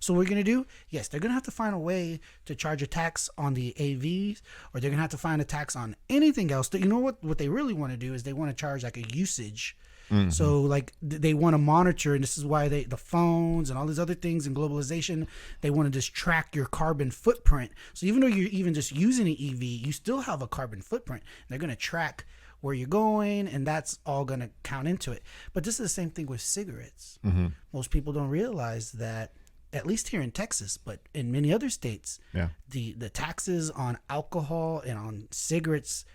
So what we're going to do, yes, they're going to have to find a way to charge a tax on the AVs, or they're going to have to find a tax on anything else. You know what they really want to do is they want to charge like a usage. Mm-hmm. So like they want to monitor, and this is why the phones and all these other things in globalization, they want to just track your carbon footprint. So even though you're even just using an EV, you still have a carbon footprint. They're going to track where you're going, and that's all going to count into it. But this is the same thing with cigarettes. Mm-hmm. Most people don't realize that, at least here in Texas, but in many other states, the taxes on alcohol and on cigarettes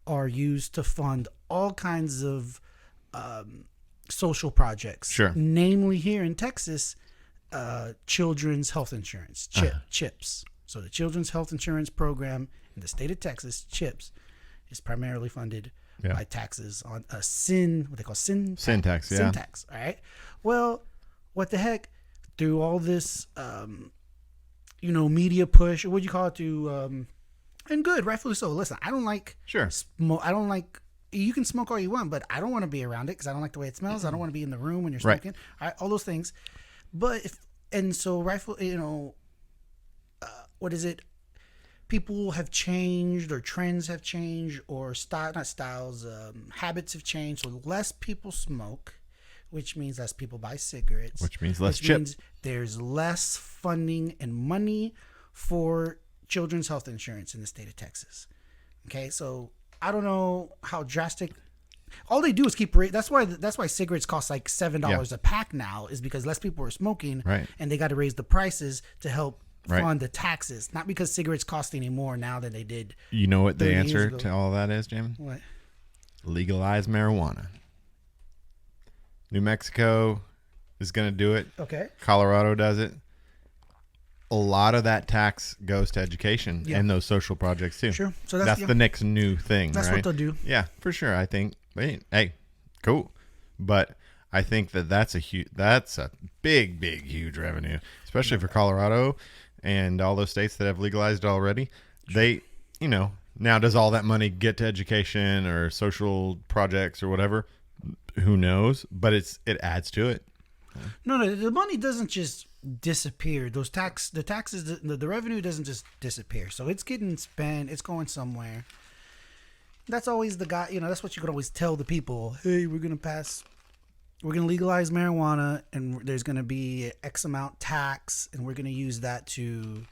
are used to fund all kinds of social projects. Sure. Namely here in Texas, children's health insurance, CHIPS. So the Children's Health Insurance Program in the state of Texas, CHIPS, is primarily funded by taxes on a what they call sin tax. Sin tax. All right. Well, what the heck? Through all this, media push, or what do you call it? And good, rightfully so. Listen, I don't like smoke. I don't like. You can smoke all you want, but I don't want to be around it because I don't like the way it smells. I don't want to be in the room when you're smoking. Right. All right, all those things. But what is it? People have changed, or trends have changed, or habits have changed. So less people smoke, which means less people buy cigarettes. Which means less chips. There's less funding and money for children's health insurance in the state of Texas. Okay, so I don't know how drastic. All they do is keep rate. That's why cigarettes cost like $7 a pack now, is because less people are smoking, right? And they got to raise the prices to help fund the taxes. Not because cigarettes cost any more now than they did. You know what the answer to all that is, Jim? What? Legalize marijuana. New Mexico is going to do it. Okay. Colorado does it. A lot of that tax goes to education and those social projects too. Sure. So that's the next new thing. That's right? what they'll do. Yeah, for sure. I think. Hey, cool. But I think that's a big, huge revenue, especially for Colorado and all those states that have legalized it already. They, now does all that money get to education or social projects or whatever? Who knows? But it adds to it. No, the money doesn't just disappear. The taxes, the revenue doesn't just disappear. So it's getting spent. It's going somewhere. That's always the guy. That's what you could always tell the people. Hey, we're gonna legalize marijuana, and there's gonna be X amount tax, and we're gonna use that to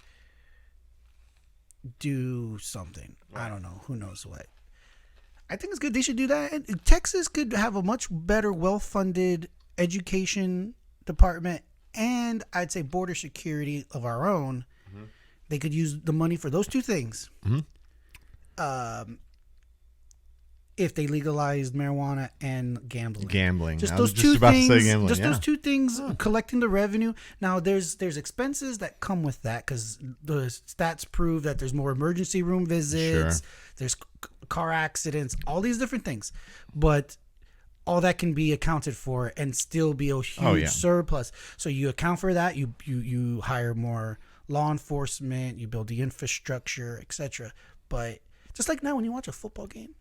do something. Right. I don't know. Who knows what? I think it's good. They should do that. And Texas could have a much better, well-funded education department, and I'd say border security of our own. Mm-hmm. They could use the money for those two things. Mm-hmm. If they legalized marijuana and gambling. Just those two things. Those two things, collecting the revenue. Now there's expenses that come with that, because the stats prove that there's more emergency room visits. Sure. There's car accidents, all these different things, but all that can be accounted for and still be a huge surplus. So you account for that. You hire more law enforcement. You build the infrastructure, etc. But just like now, when you watch a football game,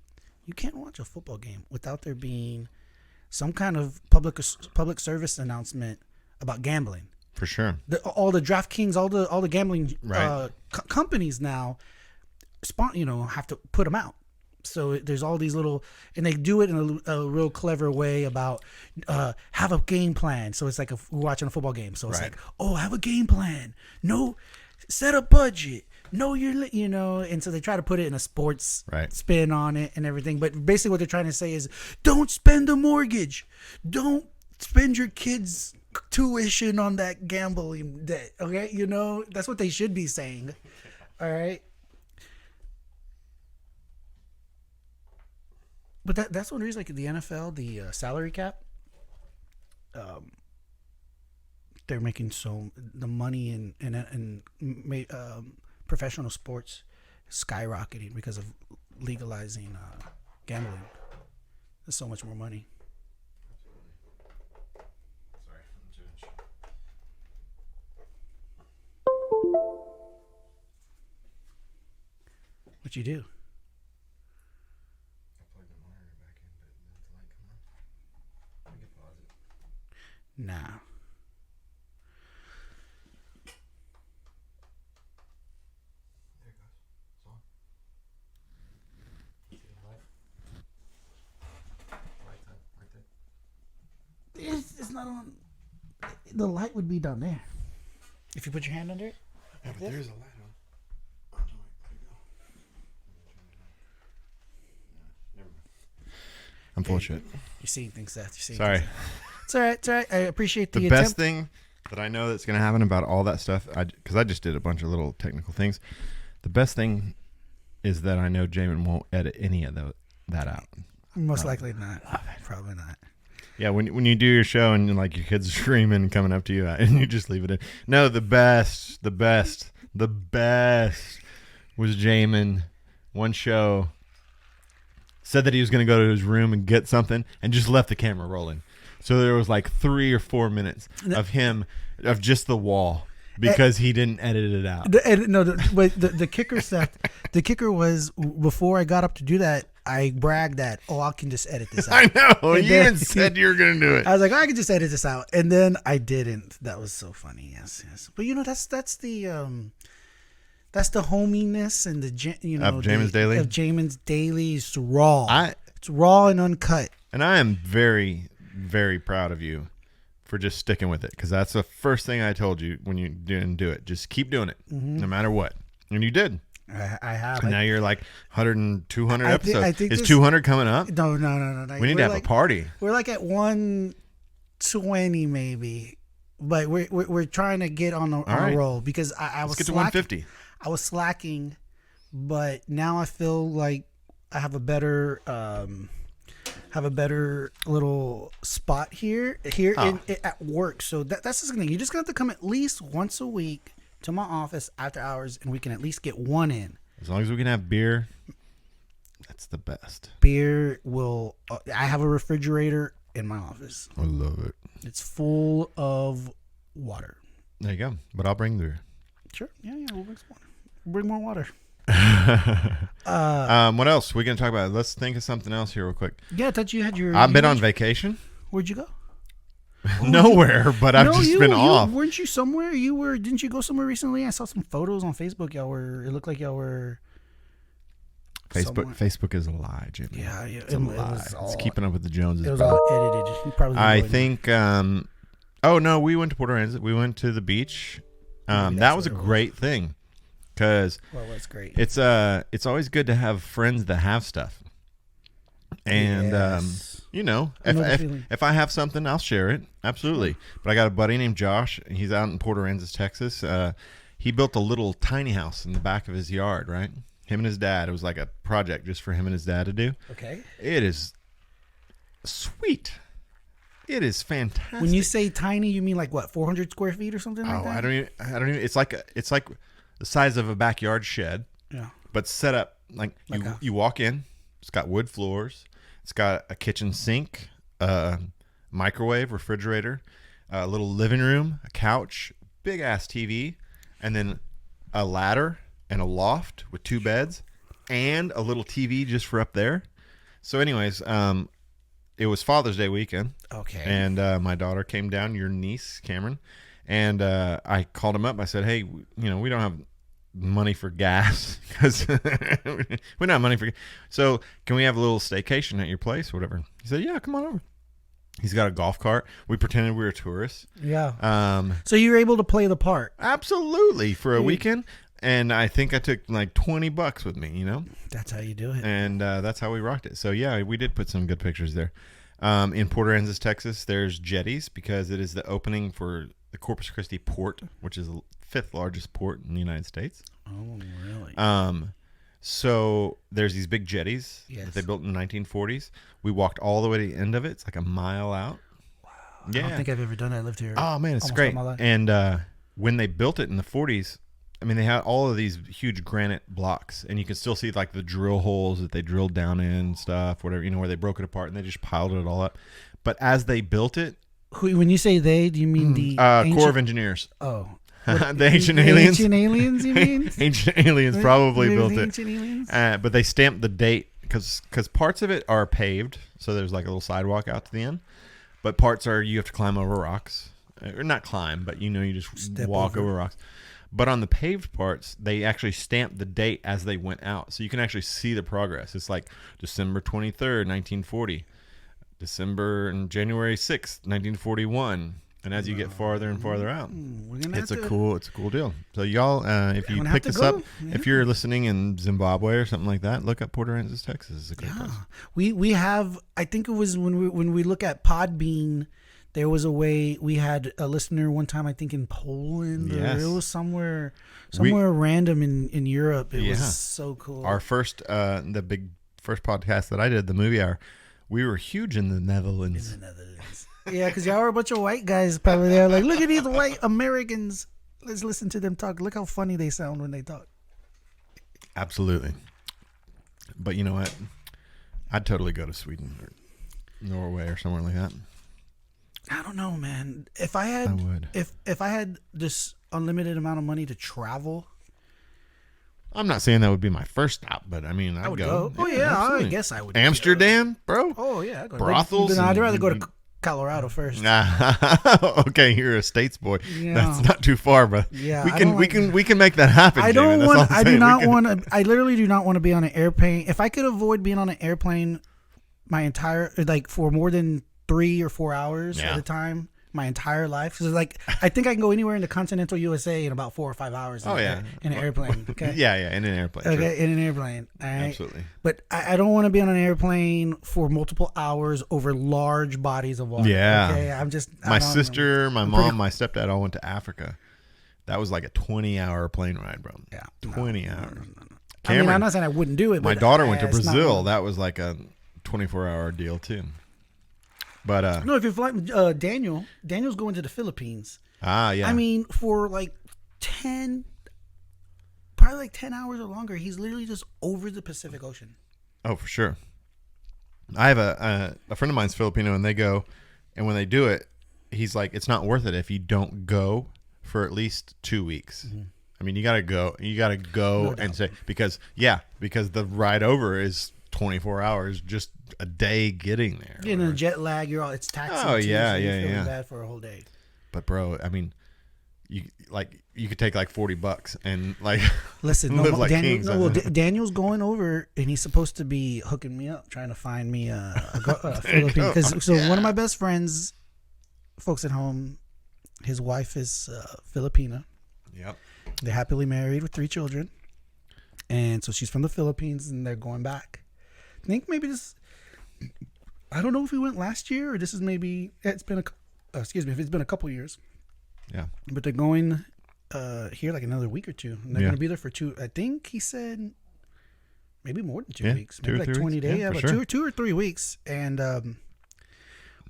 you can't watch a football game without there being some kind of public service announcement about gambling. For sure. All the DraftKings, all the gambling Right. companies now, have to put them out. So there's all these little, and they do it in a real clever way about have a game plan. So it's like we're watching a football game. So it's Right. like, oh, have a game plan. No, set a budget. No, and so they try to put it in a sports Right. spin on it and everything. But basically what they're trying to say is don't spend a mortgage. Don't spend your kids' tuition on that gambling debt. Okay. That's what they should be saying. All right. But that's one reason, like the NFL, the salary cap, they're making the money in professional sports skyrocketing because of legalizing gambling. There's so much more money. Sorry, I'm too much. What you do? Nah. There it goes. It's on. See the light? Light's on right there. It's not on. The light would be down there. If you put your hand under it. Yeah, but there's a light on. Oh, no, there you go. Never mind. I'm full of shit. You're seeing things, Seth. You're seeing Sorry. things. It's all right. It's all right. I appreciate the The attempt. best thing that I know that's going to happen about all that stuff, because I just did a bunch of little technical things. The best thing is that I know Jamin won't edit any of that out. Most likely not. Probably not. Yeah, when you do your show and like your kids screaming and coming up to you and you just leave it in. No, the best was Jamin. One show said that he was going to go to his room and get something and just left the camera rolling. So there was like 3 or 4 minutes of just the wall because he didn't edit it out. The kicker, Seth, the kicker was before I got up to do that, I bragged that, I can just edit this out. I know. And You then- even said you were going to do it. I was like, I can just edit this out. And then I didn't. That was so funny. Yes. But that's the hominess and the Of Jamin's Daily? Of Jamin's Daily. It's raw. It's raw and uncut. And I am very, very proud of you for just sticking with it, because that's the first thing I told you when you didn't do it. Just keep doing it, no matter what. And you did. I have. And now you're like 100 and 200 I episodes. think Is this- 200 coming up? No. We need to have a party. We're like at 120 maybe, but we're trying to get on a right. roll because I was Let's get to slacking. 150. I was slacking, but now I feel like I have a better little spot here at work. So that's just the thing. You just got to come at least once a week to my office after hours, and we can at least get one in. As long as we can have beer, that's the best. Beer will. I have a refrigerator in my office. I love it. It's full of water. There you go. But I'll bring beer. Sure. Yeah. We'll bring some water. We'll bring more water. What else we going to talk about? Let's think of something else here real quick. Yeah, I thought you had your. I've been on vacation. Where'd you go? Nowhere, but I've just been off. Weren't you somewhere? Didn't you go somewhere recently? I saw some photos on Facebook. It looked like y'all were. Facebook is a lie, Jimmy. Yeah, It's a lie. It's keeping up with the Joneses. It was all edited. You probably I think. Oh no, we went to Puerto Rico. We went to the beach. That was a great thing, because that's great. It's always good to have friends that have stuff, and Yes. if I have something, I'll share it. Absolutely. But I got a buddy named Josh. He's out in Port Aransas, Texas. He built a little tiny house in the back of his yard, right? Him and his dad. It was like a project just for him and his dad to do. Okay. It is sweet. It is fantastic. When you say tiny, you mean like what, 400 square feet or something like that? I don't even. It's like the size of a backyard shed. Yeah. But set up like you walk in. It's got wood floors. It's got a kitchen sink, microwave, refrigerator, a little living room, a couch, big ass TV, and then a ladder and a loft with 2 beds and a little TV just for up there. So anyways, it was Father's Day weekend. Okay. And my daughter came down, your niece, Cameron, And I called him up. I said, hey, we don't have money for gas because we don't have money for. So can we have a little staycation at your place, or whatever? He said, yeah, come on over. He's got a golf cart. We pretended we were tourists. Yeah. So you were able to play the part. Absolutely, for a weekend. And I think I took like $20 with me, That's how you do it. And that's how we rocked it. So yeah, we did put some good pictures there. In Port Aransas, Texas, there's jetties because it is the opening for the Corpus Christi port, which is the 5th largest port in the United States. Oh, really? So there's these big jetties that they built in the 1940s. We walked all the way to the end of it. It's like a mile out. Wow. Yeah. I don't think I've ever done that. I lived here. Oh man, it's great. And when they built it in the 40s, I mean, they had all of these huge granite blocks, and you can still see like the drill holes that they drilled down in and stuff, whatever, where they broke it apart and they just piled it all up. But as they built it, when you say they, do you mean the Corps of Engineers? Oh, the ancient aliens. Ancient aliens, you mean? Ancient aliens probably built it. Ancient aliens? But they stamped the date because parts of it are paved, so there's like a little sidewalk out to the end. But parts are you have to climb over rocks, or not climb, but you just walk over rocks. But on the paved parts, they actually stamped the date as they went out. So you can actually see the progress. It's like December 23rd, 1940. December and January 6th, 1941. And as you get farther and farther out, it's a cool deal. So y'all, if you pick this up, if you're listening in Zimbabwe or something like that, look up Port Aransas, Texas. It's a great place. We have, I think it was when we look at Podbean, there was a way we had a listener one time, I think in Poland, or it was somewhere random in Europe. It was so cool. Our first, the big first podcast that I did, the movie hour, we were huge in the Netherlands. Yeah, because y'all were a bunch of white guys probably there. Like, look at these white Americans. Let's listen to them talk. Look how funny they sound when they talk. Absolutely. But you know what? I'd totally go to Sweden or Norway or somewhere like that. I don't know, man. If I had this unlimited amount of money to travel, I'm not saying that would be my first stop, but I mean, I would go. Oh yeah, I guess I would. Amsterdam, bro. Oh yeah, brothels. I'd rather go to Colorado first. Okay, you're a States boy. Yeah. That's not too far, bro. Yeah, we can make that happen. I don't want. I literally do not want to be on an airplane. If I could avoid being on an airplane, for more than 3 or 4 hours at a time, my entire life. So I think I can go anywhere in the continental USA in about 4 or 5 hours. In an airplane. Okay. Yeah, in an airplane. Okay, sure. in an airplane. All right? Absolutely. But I don't want to be on an airplane for multiple hours over large bodies of water. Yeah. Okay, my sister, my mom, my stepdad all went to Africa. That was like a 20-hour plane ride, bro. Yeah. 20 hours. I'm not saying I wouldn't do it. My daughter went to Brazil. That was like a 24-hour deal too. But no, if you're flying, Daniel's going to the Philippines. Yeah. I mean, for probably 10 hours or longer. He's literally just over the Pacific Ocean. Oh, for sure. I have a friend of mine's Filipino, and they go, and when they do it, he's like, it's not worth it if you don't go for at least 2 weeks. Mm-hmm. I mean, you gotta go no and say because the ride over is 24 hours, just a day getting there. In a jet lag, it's taxing. Oh yeah, so you're feeling bad for a whole day. But bro, I mean, you could take like $40 and listen. live like kings. Daniel's going over, and he's supposed to be hooking me up, trying to find me a Philippine. One of my best friends, folks at home, his wife is Filipina. Yep. They're happily married with 3 children, and so she's from the Philippines, and they're going back. I think maybe this. I don't know if we went last year or this is maybe. It's been if it's been a couple years. Yeah. But they're going here like another week or two. And they're going to be there for 2. I think he said maybe more than 2 weeks. Maybe 20 days. Yeah, but sure. 2 or 3 weeks. And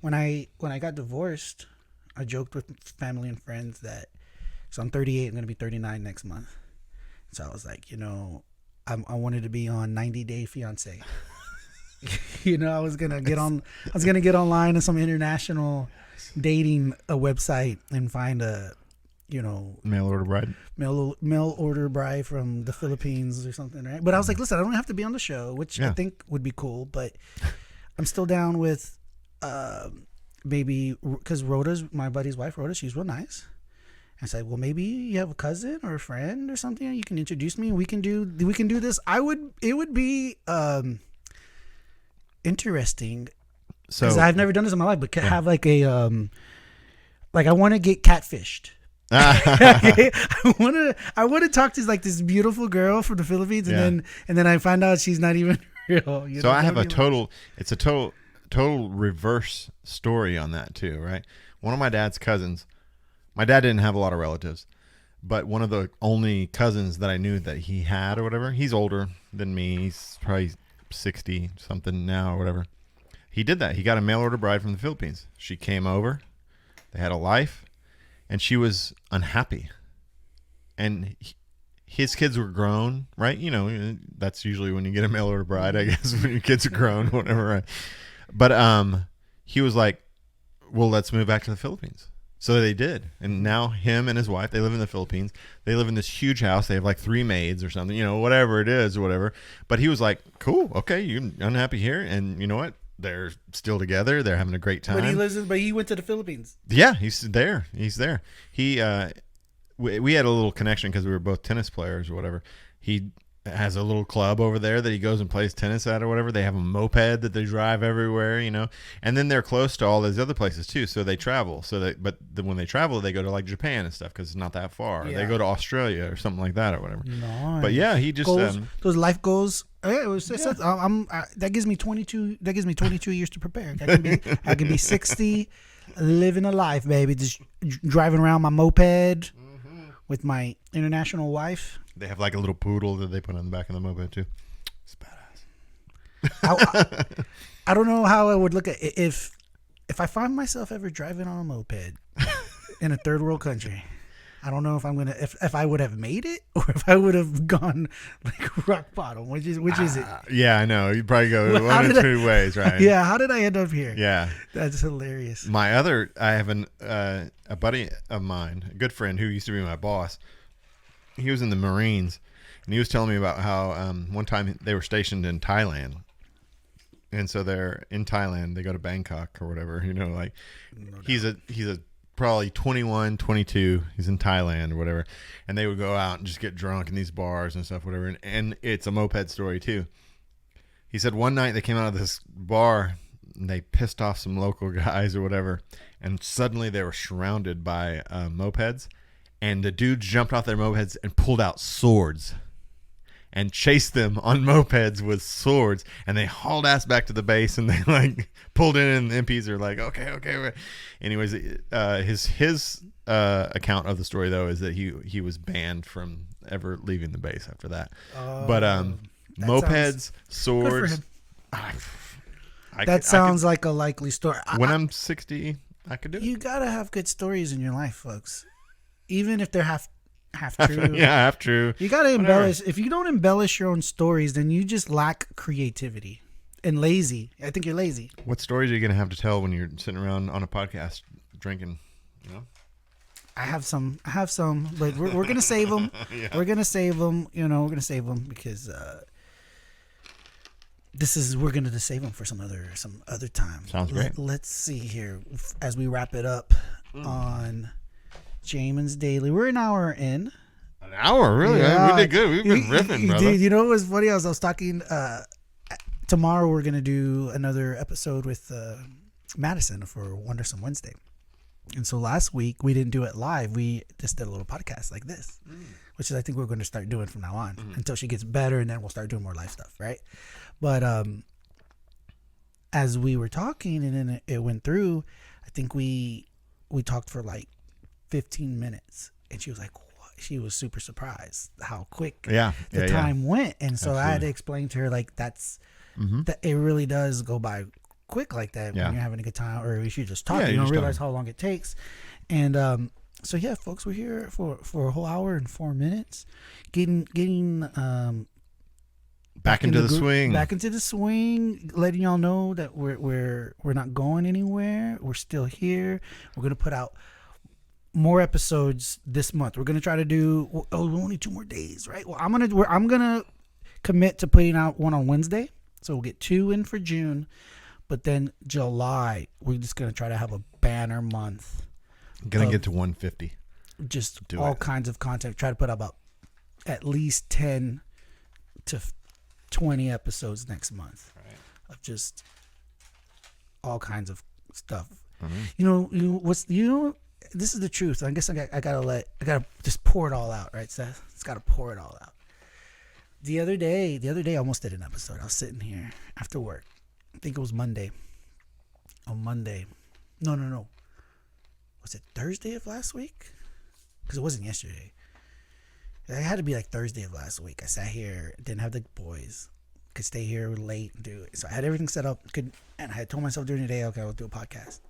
when I got divorced, I joked with family and friends that so I'm 38. I'm going to be 39 next month. So I was like, I wanted to be on 90 Day Fiance. I was gonna get online on some international dating website and find a mail order bride from the Philippines or something, right? But I was like, listen, I don't have to be on the show, which I think would be cool, but I'm still down with maybe because Rhoda's my buddy's wife. Rhoda, she's real nice. I said, well, maybe you have a cousin or a friend or something. You can introduce me. We can do this. It would be interesting. So Because I've never done this in my life, but have like a like I want to get catfished. I want to talk to like this beautiful girl from the Philippines, and then I find out she's not even real. So I have a total reverse story on that too, right? One of my dad's cousins. My dad didn't have a lot of relatives, but one of the only cousins that I knew that he had or whatever. He's older than me. He's probably 60 something now or whatever. He did that. He got a mail order bride from the Philippines. She came over. They had a life, and she was unhappy. And his kids were grown, right? You know, that's usually when you get a mail order bride, I guess, when your kids are grown, whatever, right? But he was like, well, let's move back to the Philippines. So they did. And now him and his wife, they live in the Philippines. They live in this huge house. They have like 3 maids or something, you know, whatever it is or whatever. But he was like, cool, okay, you're unhappy here. And you know what? They're still together. They're having a great time. But he went to the Philippines. Yeah, he's there. He we had a little connection because we were both tennis players or whatever. He has a little club over there that he goes and plays tennis at or whatever. They have a moped that they drive everywhere, you know. And then they're close to all those other places too, so they travel. But when they travel, they go to like Japan and stuff because it's not that far. Yeah. They go to Australia or something like that or whatever. Nice. But yeah, he just those life goals. That gives me 22. That gives me 22 years to prepare. I can be 60, living a life, baby. Just driving around my moped with my international wife. They have like a little poodle that they put on the back of the moped too. It's badass. I don't know how I would look at it if I find myself ever driving on a moped in a third world country. I don't know if I'm gonna if I would have made it or if I would have gone like rock bottom. Which is it? Yeah, I know. You'd probably go one or two ways, right? Yeah. How did I end up here? Yeah, that's hilarious. I have a buddy of mine, a good friend who used to be my boss. He was in the Marines, and he was telling me about how one time they were stationed in Thailand. And so they're in Thailand. They go to Bangkok or whatever, you know, like he's a probably 21, 22. He's in Thailand or whatever. And they would go out and just get drunk in these bars and stuff, whatever. And it's a moped story too. He said one night they came out of this bar and they pissed off some local guys or whatever. And suddenly they were surrounded by mopeds. And the dudes jumped off their mopeds and pulled out swords and chased them on mopeds with swords. And they hauled ass back to the base and they like pulled in, and the MPs are like, okay. Anyways, his account of the story though is that he was banned from ever leaving the base after that. But mopeds, swords. That sounds like a likely story. When I'm 60, I could do it. You gotta have good stories in your life, folks. Even if they're half true. Yeah, half true. You got to embellish. If you don't embellish your own stories, then you just lack creativity and lazy. I think you're lazy. What stories are you going to have to tell when you're sitting around on a podcast drinking, you know? I have some, but we're going to save them. Yeah. We're going to save them, you know, we're going to save them because we're going to save them for some other time. Sounds great. Let's see here as we wrap it up on Jamin's Daily. We're an hour in. An hour? Really? Yeah. We did good. We've been riffing, brother. Dude, you know what was funny? I was talking, tomorrow we're going to do another episode with Madison for Wondersome Wednesday. And so last week we didn't do it live. We just did a little podcast like this, which is I think we're going to start doing from now on until she gets better, and then we'll start doing more live stuff, right? But as we were talking and then it went through, I think we talked for like 15 minutes, and she was like, what? She was super surprised how quick the time went. And so I had to explain to her like that it really does go by quick like that when you're having a good time, or if you just talk, you don't realize how long it takes. And so yeah, folks, we're here for a whole hour and 4 minutes, getting back into the swing, letting y'all know that we're not going anywhere. We're still here. We're gonna put out more episodes this month. We're gonna try to do only 2 more days, right? Well, I'm gonna commit to putting out one on Wednesday, so we'll get 2 in for June, but then July we're just gonna try to have a banner month. Gonna get to 150. just all kinds of content. Try to put out about at least 10 to 20 episodes next month of just all kinds of stuff. This is the truth. I guess I gotta just pour it all out, right, Seth? It's gotta pour it all out. The other day I almost did an episode. I was sitting here after work. I think it was Monday. On Monday. No. Was it Thursday of last week? Because it wasn't yesterday. It had to be like Thursday of last week. I sat here, didn't have the boys, could stay here late and do it. So I had everything set up, and I had told myself during the day, okay, I'll do a podcast.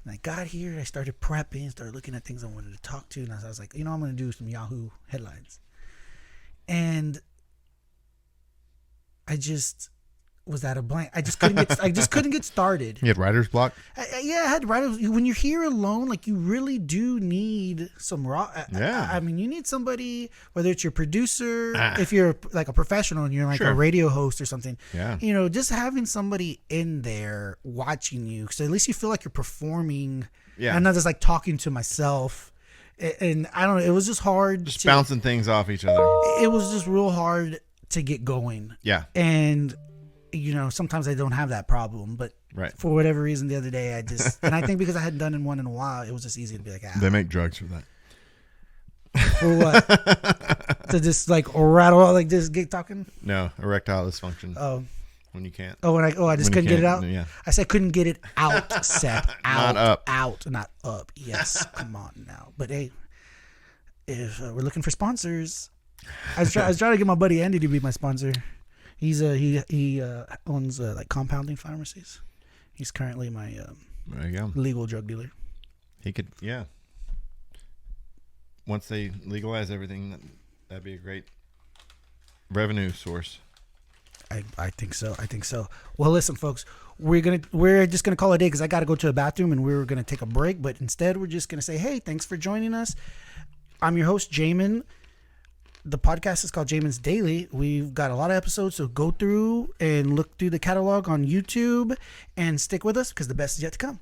And I got here, I started prepping, started looking at things I wanted to talk to, and I was like, I'm going to do some Yahoo headlines. And I just was at a blank. I just couldn't get started. You had writer's block? I had writer's. When you're here alone, like, you really do need some raw. Yeah. I mean, you need somebody, whether it's your producer, if you're like a professional and you're like a radio host or something. Yeah. Just having somebody in there watching you, so at least you feel like you're performing. Yeah. I'm not just like talking to myself. And I don't know. It was just hard. Just bouncing things off each other. It was just real hard to get going. Yeah. And sometimes I don't have that problem, but for whatever reason, the other day and I think because I hadn't done one in a while, it was just easy to be like, They make drugs for that. For what? To just like rattle out, like just get talking? No, erectile dysfunction. Oh. When you can't. Oh, I just couldn't get it out? Yeah. I said couldn't get it out, Seth. Out. Not up. Out, not up. Yes, come on now. But hey, if we're looking for sponsors, I was trying to get my buddy Andy to be my sponsor. He's he owns like compounding pharmacies. He's currently my there you go. Legal drug dealer. He could, yeah. Once they legalize everything, that'd be a great revenue source. I think so. Well, listen, folks, we're just gonna call it a day because I got to go to the bathroom and we're gonna take a break. But instead, we're just gonna say, hey, thanks for joining us. I'm your host, Jamin. The podcast is called Jamin's Daily. We've got a lot of episodes, so go through and look through the catalog on YouTube and stick with us because the best is yet to come.